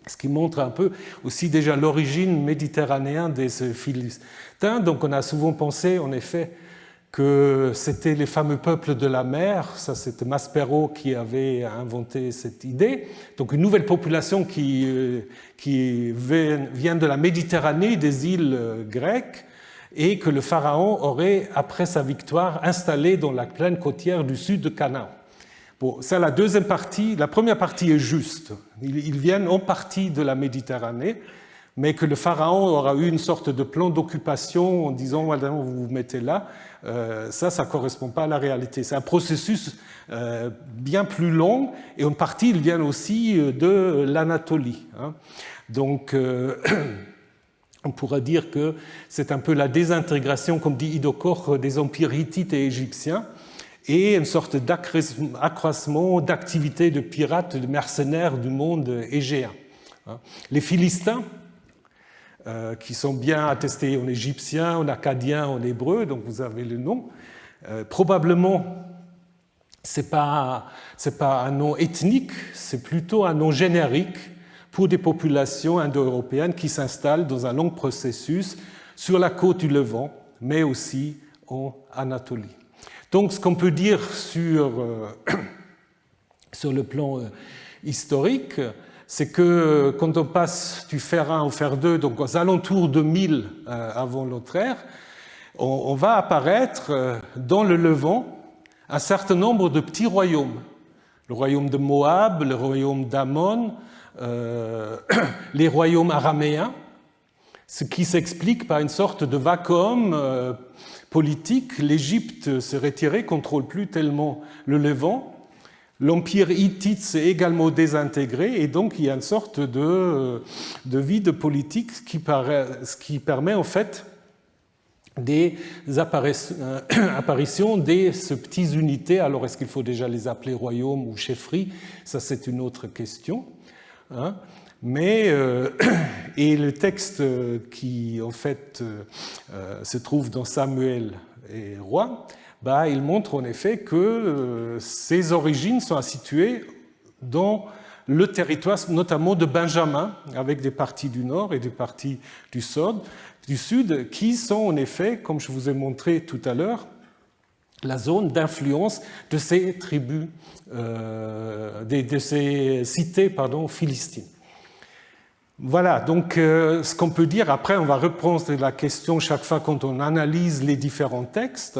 ce qui montre un peu aussi déjà l'origine méditerranéenne des Philistins. Donc on a souvent pensé, en effet, que c'était les fameux peuples de la mer. Ça, c'était Maspero qui avait inventé cette idée. Donc une nouvelle population qui vient de la Méditerranée, des îles grecques, et que le pharaon aurait, après sa victoire, installé dans la plaine côtière du sud de Canaan. Bon, ça, la deuxième partie, la première partie est juste. Ils viennent en partie de la Méditerranée, mais que le pharaon aura eu une sorte de plan d'occupation en disant « Madame, vous vous mettez là », ça ne correspond pas à la réalité. C'est un processus bien plus long, et en partie, ils viennent aussi de l'Anatolie. Donc, on pourrait dire que c'est un peu la désintégration, comme dit Idokor, des empires hittites et égyptiens, et une sorte d'accroissement d'activité de pirates, de mercenaires du monde égéen. Les Philistins, qui sont bien attestés en égyptien, en akkadien, en hébreu, donc vous avez le nom, probablement ce n'est pas un nom ethnique, c'est plutôt un nom générique pour des populations indo-européennes qui s'installent dans un long processus sur la côte du Levant, mais aussi en Anatolie. Donc ce qu'on peut dire sur le plan historique, c'est que quand on passe du fer 1 au fer 2, donc aux alentours de 1000 avant notre ère, on va apparaître dans le Levant un certain nombre de petits royaumes. Le royaume de Moab, le royaume d'Ammon, les royaumes araméens, ce qui s'explique par une sorte de vacuum politique. L'Égypte s'est retirée, ne contrôle plus tellement le Levant. L'empire hittite s'est également désintégré et donc il y a une sorte de vide politique qui permet en fait des apparitions de ces petites unités. Alors est-ce qu'il faut déjà les appeler royaumes ou chefferies? Ça c'est une autre question. Mais et le texte qui en fait se trouve dans Samuel et Rois, il montre en effet que ses origines sont situées dans le territoire notamment de Benjamin, avec des parties du nord et des parties du sud, qui sont en effet, comme je vous ai montré tout à l'heure, la zone d'influence de ces tribus, de ces cités philistines. Voilà, donc ce qu'on peut dire, après on va reprendre la question chaque fois quand on analyse les différents textes,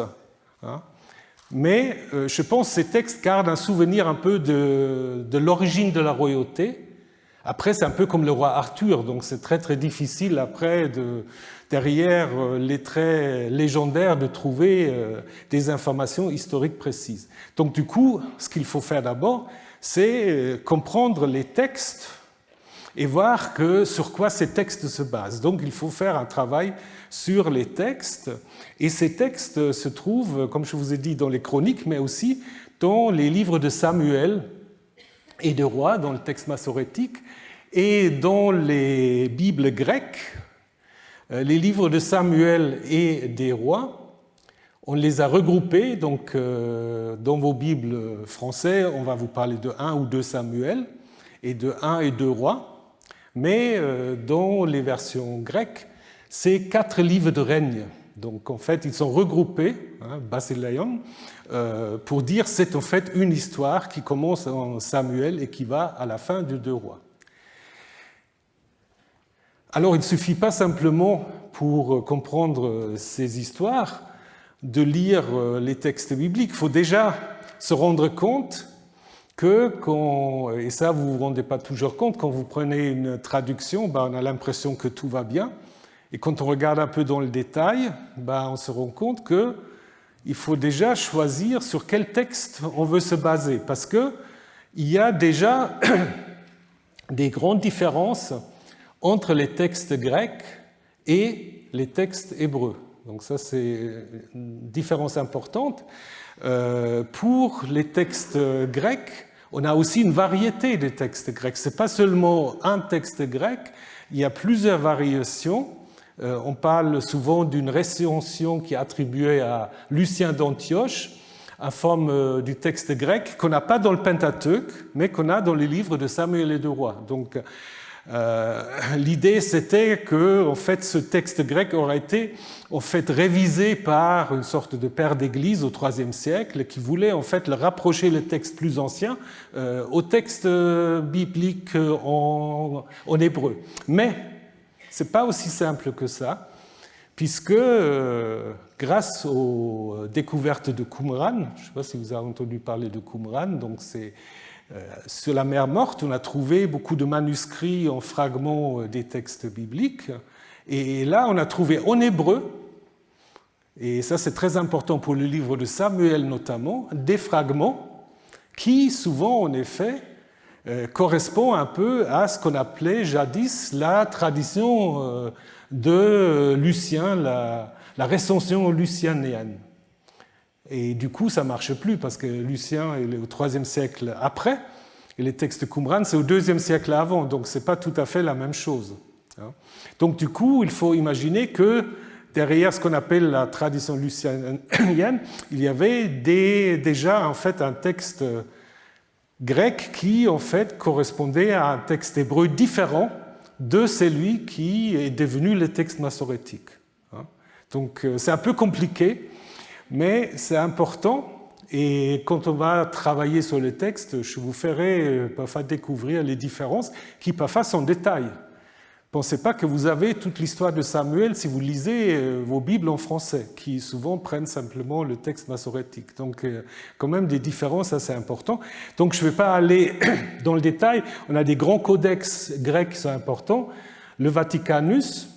mais je pense que ces textes gardent un souvenir un peu de l'origine de la royauté. Après, c'est un peu comme le roi Arthur, donc c'est très très difficile après, derrière les traits légendaires, de trouver des informations historiques précises. Donc du coup, ce qu'il faut faire d'abord, c'est comprendre les textes et voir sur quoi ces textes se basent. Donc il faut faire un travail sur les textes, et ces textes se trouvent, comme je vous ai dit, dans les chroniques, mais aussi dans les livres de Samuel et de Rois, dans le texte massorétique, et dans les Bibles grecques, les livres de Samuel et des Rois, on les a regroupés, donc dans vos Bibles français, on va vous parler de 1 ou 2 Samuel, et de 1 et 2 Rois, mais dans les versions grecques, c'est 4 livres de règne. Donc en fait, ils sont regroupés, Basileion, pour dire c'est en fait une histoire qui commence en Samuel et qui va à la fin de 2 Rois. Alors il ne suffit pas simplement pour comprendre ces histoires de lire les textes bibliques, il faut déjà se rendre compte que, et ça vous ne vous rendez pas toujours compte, quand vous prenez une traduction, on a l'impression que tout va bien, et quand on regarde un peu dans le détail, on se rend compte qu'il faut déjà choisir sur quel texte on veut se baser, parce qu'il y a déjà des grandes différences entre les textes grecs et les textes hébreux. Donc ça, c'est une différence importante. Pour les textes grecs, on a aussi une variété de textes grecs. Ce n'est pas seulement un texte grec, il y a plusieurs variations. On parle souvent d'une recension qui est attribuée à Lucien d'Antioche, en forme du texte grec qu'on n'a pas dans le Pentateuque, mais qu'on a dans les livres de Samuel et de Rois. Donc, l'idée, c'était que en fait, ce texte grec aurait été en fait, révisé par une sorte de père d'église au IIIe siècle qui voulait en fait, rapprocher les textes plus anciens au texte biblique en hébreu. Mais ce n'est pas aussi simple que ça, puisque grâce aux découvertes de Qumran, je ne sais pas si vous avez entendu parler de Qumran, donc c'est sur la mer Morte, on a trouvé beaucoup de manuscrits en fragments des textes bibliques. Et là, on a trouvé en hébreu, et ça c'est très important pour le livre de Samuel notamment, des fragments qui souvent, en effet, correspondent un peu à ce qu'on appelait jadis la tradition de Lucien, la recension lucianienne. Et du coup, ça ne marche plus parce que Lucien est au IIIe siècle après, et les textes de Qumran, c'est au IIe siècle avant, donc ce n'est pas tout à fait la même chose. Donc du coup, il faut imaginer que derrière ce qu'on appelle la tradition lucianienne, il y avait déjà en fait un texte grec qui en fait correspondait à un texte hébreu différent de celui qui est devenu le texte massorétique. Donc c'est un peu compliqué, mais c'est important. Et quand on va travailler sur le texte, je vous ferai parfois découvrir les différences qui parfois sont détails. Ne pensez pas que vous avez toute l'histoire de Samuel si vous lisez vos Bibles en français, qui souvent prennent simplement le texte massorétique. Donc, quand même des différences assez importantes. Donc, je ne vais pas aller dans le détail. On a des grands codex grecs qui sont importants. Le Vaticanus,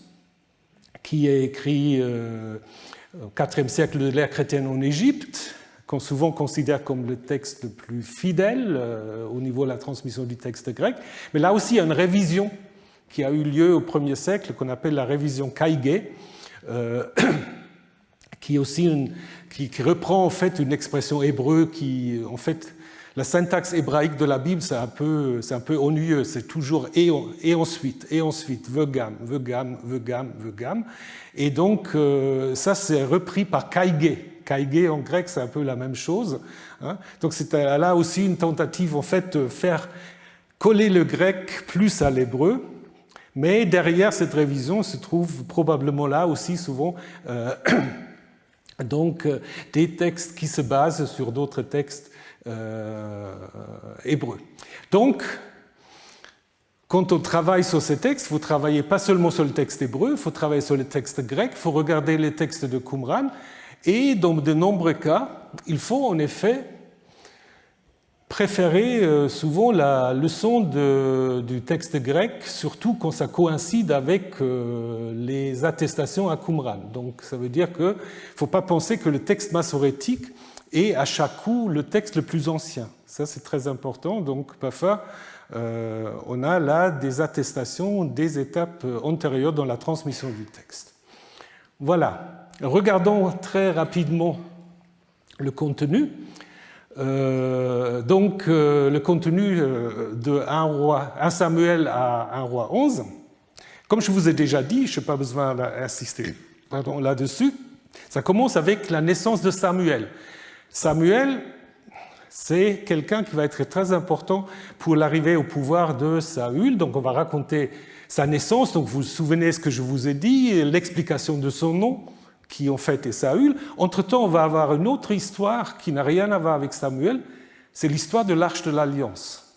qui est écrit au IVe siècle de l'ère chrétienne en Égypte, qu'on souvent considère comme le texte le plus fidèle au niveau de la transmission du texte grec. Mais là aussi, il y a une révision qui a eu lieu au 1er siècle, qu'on appelle la révision Kaïgé, qui est aussi qui reprend en fait une expression hébreu qui, en fait, la syntaxe hébraïque de la Bible, c'est un peu ennuyeux, c'est toujours et ensuite, vegam, vegam, vegam, vegam. Et donc, ça, c'est repris par Kaïgé. Kaïgé en grec, c'est un peu la même chose. Hein. Donc, c'est là aussi une tentative, en fait, de faire coller le grec plus à l'hébreu. Mais derrière cette révision se trouve probablement là aussi souvent donc, des textes qui se basent sur d'autres textes hébreux. Donc, quand on travaille sur ces textes, vous ne travaillez pas seulement sur le texte hébreu, il faut travailler sur le texte grec, il faut regarder les textes de Qumran, et dans de nombreux cas, il faut en effet préférer souvent la leçon du texte grec, surtout quand ça coïncide avec les attestations à Qumran. Donc ça veut dire qu'il ne faut pas penser que le texte massorétique est à chaque coup le texte le plus ancien. Ça c'est très important. Donc parfois on a là des attestations des étapes antérieures dans la transmission du texte. Voilà. Regardons très rapidement le contenu. Donc, le contenu de 1 Samuel à 1 Roi 11, comme je vous ai déjà dit, je n'ai pas besoin d'insister là-dessus, ça commence avec la naissance de Samuel. Samuel, c'est quelqu'un qui va être très important pour l'arrivée au pouvoir de Saül, donc on va raconter sa naissance, donc vous vous souvenez ce que je vous ai dit, l'explication de son nom, qui en fait est Saül. Entre-temps, on va avoir une autre histoire qui n'a rien à voir avec Samuel, c'est l'histoire de l'Arche de l'Alliance,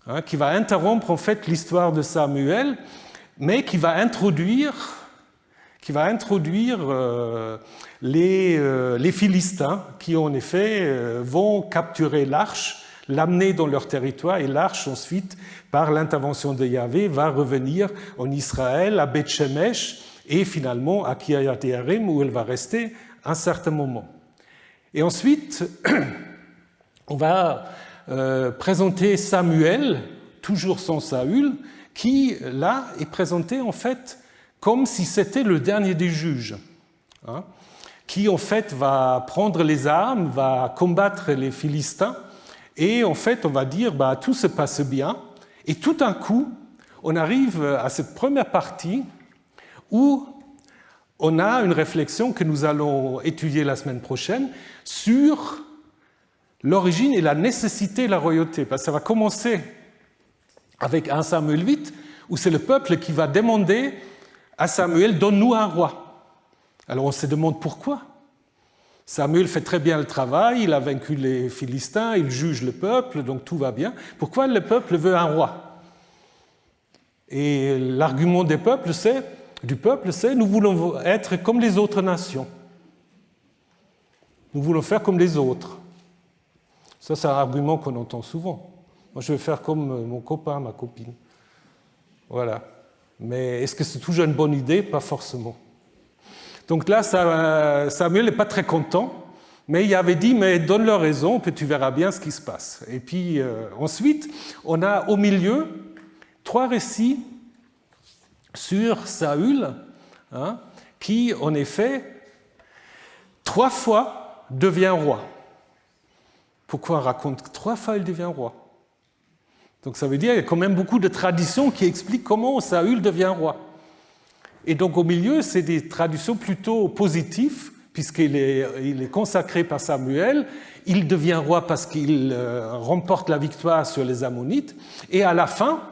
hein, qui va interrompre en fait l'histoire de Samuel, mais qui va introduire les Philistins qui en effet vont capturer l'Arche, l'amener dans leur territoire, et l'Arche ensuite, par l'intervention de Yahvé, va revenir en Israël, à Beth-Shemesh, et finalement à Kiriath-Yearim, où elle va rester un certain moment. Et ensuite, on va présenter Samuel, toujours sans Saül, qui, là, est présenté en fait comme si c'était le dernier des juges, hein, qui, en fait, va prendre les armes, va combattre les Philistins, et en fait, on va dire, bah, tout se passe bien, et tout d'un coup, on arrive à cette première partie où on a une réflexion que nous allons étudier la semaine prochaine sur l'origine et la nécessité de la royauté. Parce que ça va commencer avec 1 Samuel 8, où c'est le peuple qui va demander à Samuel « Donne-nous un roi ». Alors on se demande pourquoi. Samuel fait très bien le travail, il a vaincu les Philistins, il juge le peuple, donc tout va bien. Pourquoi le peuple veut un roi? Et l'argument du peuple, c'est nous voulons être comme les autres nations. Nous voulons faire comme les autres. Ça, c'est un argument qu'on entend souvent. Moi, je veux faire comme mon copain, ma copine. Voilà. Mais est-ce que c'est toujours une bonne idée? Pas forcément. Donc là, Samuel n'est pas très content, mais il avait dit, mais donne-leur raison, puis tu verras bien ce qui se passe. Et puis ensuite, on a au milieu 3 récits sur Saül, hein, qui, en effet, 3 fois devient roi. Pourquoi on raconte 3 fois il devient roi? Donc ça veut dire qu'il y a quand même beaucoup de traditions qui expliquent comment Saül devient roi. Et donc au milieu, c'est des traditions plutôt positives, puisqu'il est consacré par Samuel, il devient roi parce qu'il remporte la victoire sur les Ammonites, et à la fin,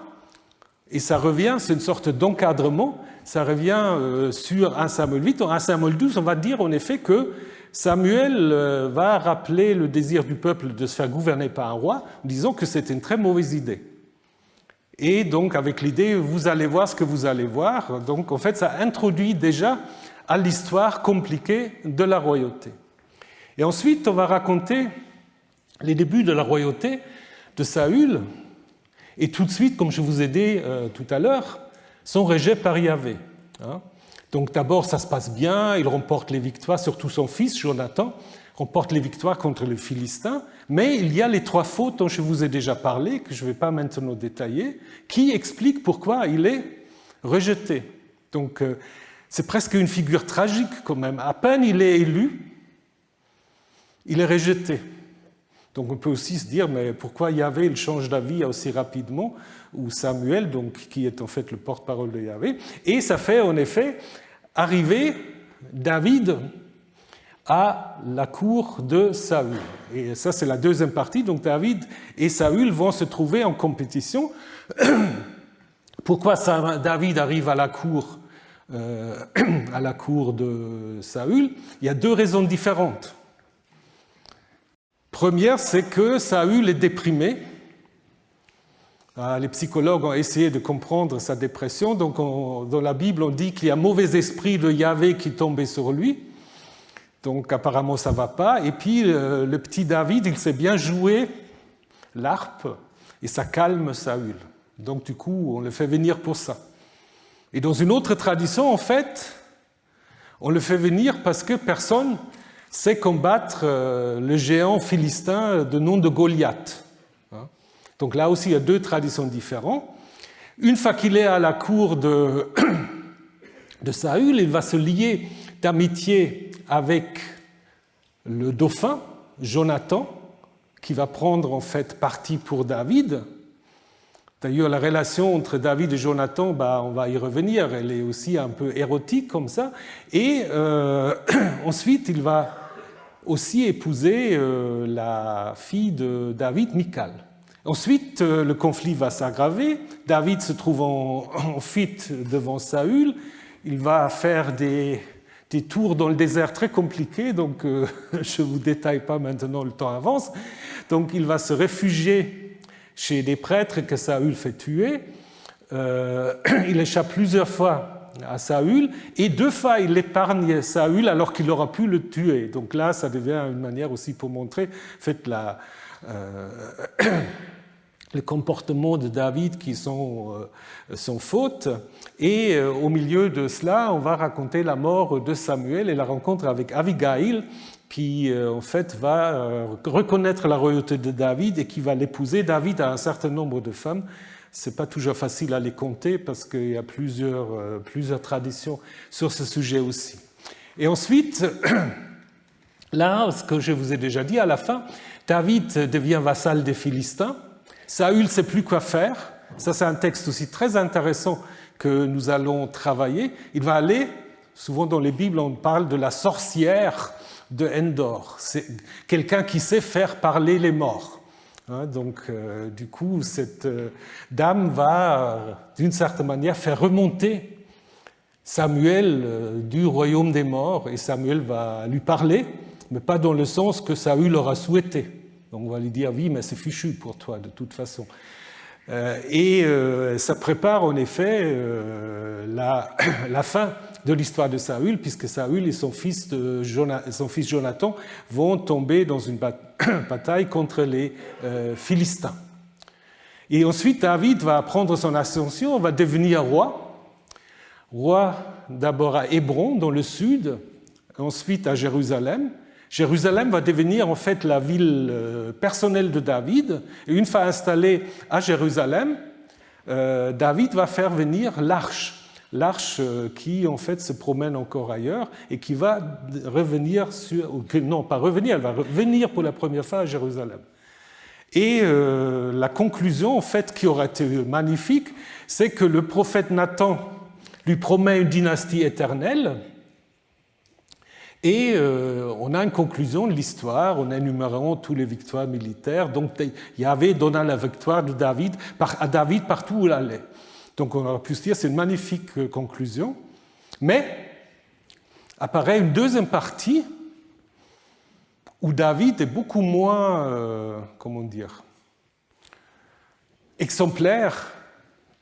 et ça revient, c'est une sorte d'encadrement, ça revient sur 1 Samuel 8. Dans 1 Samuel 12, on va dire en effet que Samuel va rappeler le désir du peuple de se faire gouverner par un roi, en disant que c'est une très mauvaise idée. Et donc, avec l'idée, vous allez voir ce que vous allez voir. Donc, en fait, ça introduit déjà à l'histoire compliquée de la royauté. Et ensuite, on va raconter les débuts de la royauté de Saül, et tout de suite, comme je vous ai dit tout à l'heure, son rejet par Yahvé. Donc d'abord, ça se passe bien, il remporte les victoires, surtout son fils, Jonathan, remporte les victoires contre les Philistins, mais il y a les 3 fautes dont je vous ai déjà parlé, que je ne vais pas maintenant détailler, qui expliquent pourquoi il est rejeté. Donc c'est presque une figure tragique quand même. À peine il est élu, il est rejeté. Donc on peut aussi se dire, mais pourquoi Yahvé il change d'avis aussi rapidement, ou Samuel, donc, qui est en fait le porte-parole de Yahvé. Et ça fait en effet arriver David à la cour de Saül. Et ça, c'est la deuxième partie. Donc David et Saül vont se trouver en compétition. Pourquoi David arrive à la cour de Saül? Il y a 2 raisons différentes. Première, c'est que Saül est déprimé. Les psychologues ont essayé de comprendre sa dépression. Donc, dans la Bible, on dit qu'il y a un mauvais esprit de Yahvé qui tombait sur lui. Donc, apparemment, ça ne va pas. Et puis, le petit David, il sait bien jouer l'harpe et ça calme Saül. Donc, du coup, on le fait venir pour ça. Et dans une autre tradition, en fait, on le fait venir parce que personne sait combattre le géant philistin de nom de Goliath. Donc là aussi, il y a 2 traditions différentes. Une fois qu'il est à la cour de Saül, il va se lier d'amitié avec le dauphin, Jonathan, qui va prendre en fait parti pour David. D'ailleurs, la relation entre David et Jonathan, on va y revenir, elle est aussi un peu érotique comme ça. Et ensuite, il va aussi épouser la fille de David, Michal. Ensuite, le conflit va s'aggraver. David se trouve en fuite devant Saül. Il va faire des tours dans le désert très compliqués, donc je ne vous détaille pas maintenant, le temps avance. Donc il va se réfugier chez des prêtres que Saül fait tuer. Il échappe plusieurs fois à Saül, et 2 fois il épargne Saül alors qu'il aura pu le tuer. Donc là, ça devient une manière aussi pour montrer le comportement de David qui sont faute. Et au milieu de cela, on va raconter la mort de Samuel et la rencontre avec Abigail, qui en fait va reconnaître la royauté de David et qui va l'épouser. David a un certain nombre de femmes. Ce n'est pas toujours facile à les compter parce qu'il y a plusieurs traditions sur ce sujet aussi. Et ensuite, là, ce que je vous ai déjà dit à la fin, David devient vassal des Philistins. Saül ne sait plus quoi faire. Ça, c'est un texte aussi très intéressant que nous allons travailler. Il va aller, souvent dans les Bibles, on parle de la sorcière de Endor. C'est quelqu'un qui sait faire parler les morts. Donc, du coup, cette dame va, d'une certaine manière, faire remonter Samuel du royaume des morts, et Samuel va lui parler, mais pas dans le sens que Saül aura souhaité. Donc, on va lui dire, oui, mais c'est fichu pour toi, de toute façon. Et ça prépare, en effet, la fin de l'histoire de Saül, puisque Saül et son fils Jonathan vont tomber dans une bataille contre les Philistins. Et ensuite, David va prendre son ascension, va devenir roi d'abord à Hébron, dans le sud, ensuite à Jérusalem. Jérusalem va devenir en fait la ville personnelle de David. Et une fois installé à Jérusalem, David va faire venir l'arche qui en fait se promène encore ailleurs et qui va revenir elle va revenir pour la première fois à Jérusalem. Et la conclusion en fait qui aura été magnifique, c'est que le prophète Nathan lui promet une dynastie éternelle. Et on a une conclusion de l'histoire, on énumérant toutes les victoires militaires. Donc Yahvé donna la victoire à David partout où il allait. Donc on aurait pu se dire c'est une magnifique conclusion, mais apparaît une deuxième partie où David est beaucoup moins, comment dire, exemplaire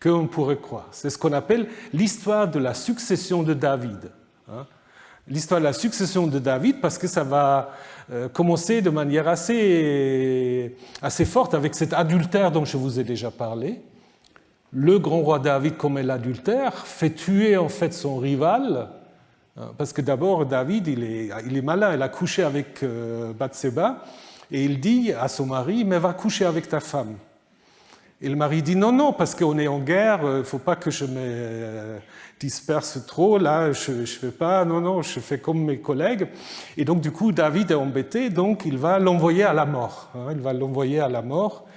qu'on pourrait croire. C'est ce qu'on appelle l'histoire de la succession de David. L'histoire de la succession de David, parce que ça va commencer de manière assez forte avec cet adultère dont je vous ai déjà parlé. Le grand roi David commet l'adultère, fait tuer en fait son rival, parce que d'abord David il est malin, il a couché avec Bathséba, et il dit à son mari, mais va coucher avec ta femme. Et le mari dit non, parce qu'on est en guerre, il ne faut pas que je me disperse trop, là je ne fais pas, non, je fais comme mes collègues. Et donc du coup David est embêté, donc il va l'envoyer à la mort. Il va l'envoyer à la mort.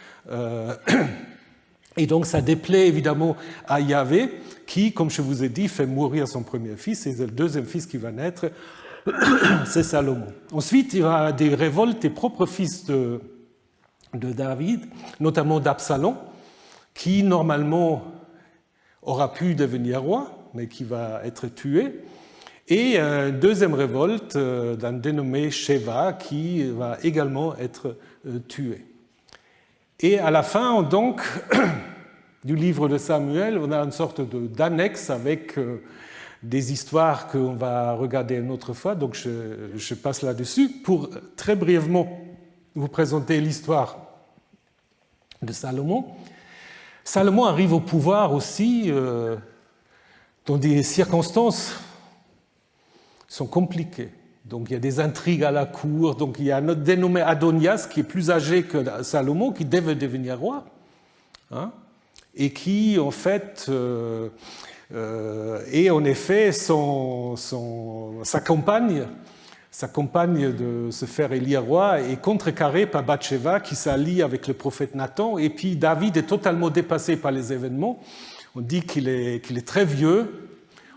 Et donc ça déplaît évidemment à Yahvé, qui, comme je vous ai dit, fait mourir son premier fils, et le deuxième fils qui va naître, c'est Salomon. Ensuite, il y aura des révoltes des propres fils de David, notamment d'Absalom, qui normalement aura pu devenir roi, mais qui va être tué, et une deuxième révolte d'un dénommé Sheva, qui va également être tué. Et à la fin, donc, du livre de Samuel, on a une sorte d'annexe avec des histoires qu'on va regarder une autre fois, donc je passe là-dessus pour très brièvement vous présenter l'histoire de Salomon. Salomon arrive au pouvoir aussi dans des circonstances qui sont compliquées. Donc il y a des intrigues à la cour, donc il y a un autre dénommé Adonias qui est plus âgé que Salomon, qui devait devenir roi, et qui en fait est en effet sa compagne de se faire élire roi est contrecarrée par Bathsheba qui s'allie avec le prophète Nathan, et puis David est totalement dépassé par les événements. On dit qu'il est très vieux.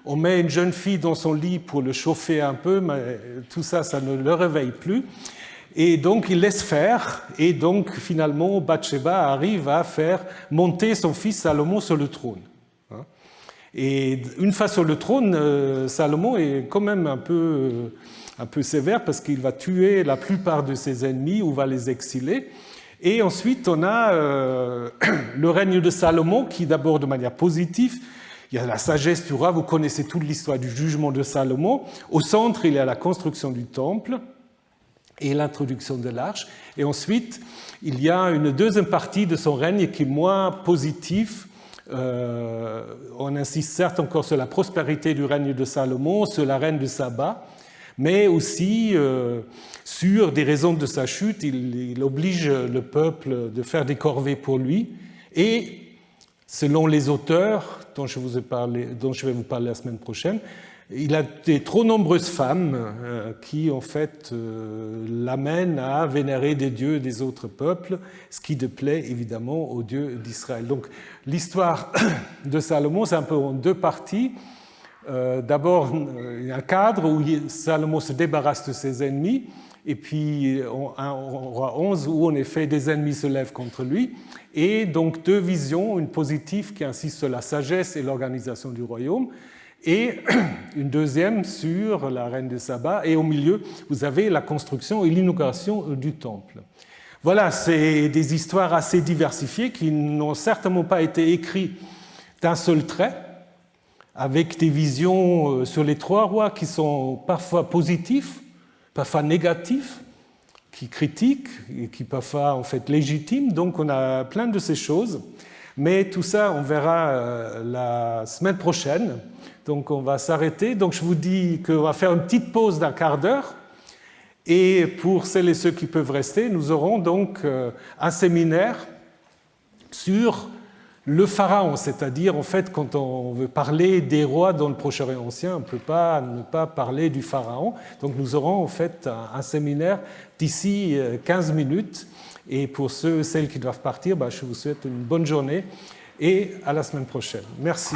On met une jeune fille dans son lit pour le chauffer un peu, mais tout ça, ça ne le réveille plus. Et donc, il laisse faire. Et donc, finalement, Bathsheba arrive à faire monter son fils Salomon sur le trône. Et une fois sur le trône, Salomon est quand même un peu sévère parce qu'il va tuer la plupart de ses ennemis ou va les exiler. Et ensuite, on a le règne de Salomon qui, d'abord de manière positive, il y a la sagesse du roi, vous connaissez toute l'histoire du jugement de Salomon. Au centre, il y a la construction du temple et l'introduction de l'arche. Et ensuite, il y a une deuxième partie de son règne qui est moins positive. On insiste certes encore sur la prospérité du règne de Salomon, sur la reine de Saba, mais aussi sur des raisons de sa chute. Il oblige le peuple de faire des corvées pour lui. Et selon les auteurs dont je vais vous parler la semaine prochaine, il a des trop nombreuses femmes qui, en fait, l'amènent à vénérer des dieux des autres peuples, ce qui déplaît évidemment aux dieux d'Israël. Donc, l'histoire de Salomon, c'est un peu en deux parties. D'abord, il y a un cadre où Salomon se débarrasse de ses ennemis, et puis on aura 11 où en effet des ennemis se lèvent contre lui, et donc deux visions, une positive qui insiste sur la sagesse et l'organisation du royaume, et une deuxième sur la reine de Saba, et au milieu, vous avez la construction et l'inauguration du temple. Voilà, c'est des histoires assez diversifiées qui n'ont certainement pas été écrites d'un seul trait, avec des visions sur les trois rois qui sont parfois positifs, parfois négatifs, qui critiquent et qui parfois en fait légitimes. Donc on a plein de ces choses, mais tout ça on verra la semaine prochaine. Donc on va s'arrêter. Donc je vous dis qu'on va faire une petite pause d'un quart d'heure, et pour celles et ceux qui peuvent rester, nous aurons donc un séminaire sur le pharaon, c'est-à-dire en fait quand on veut parler des rois dans le Proche-Orient ancien, on ne peut pas ne pas parler du pharaon. Donc nous aurons en fait un séminaire d'ici 15 minutes, et pour ceux et celles qui doivent partir, je vous souhaite une bonne journée et à la semaine prochaine. Merci.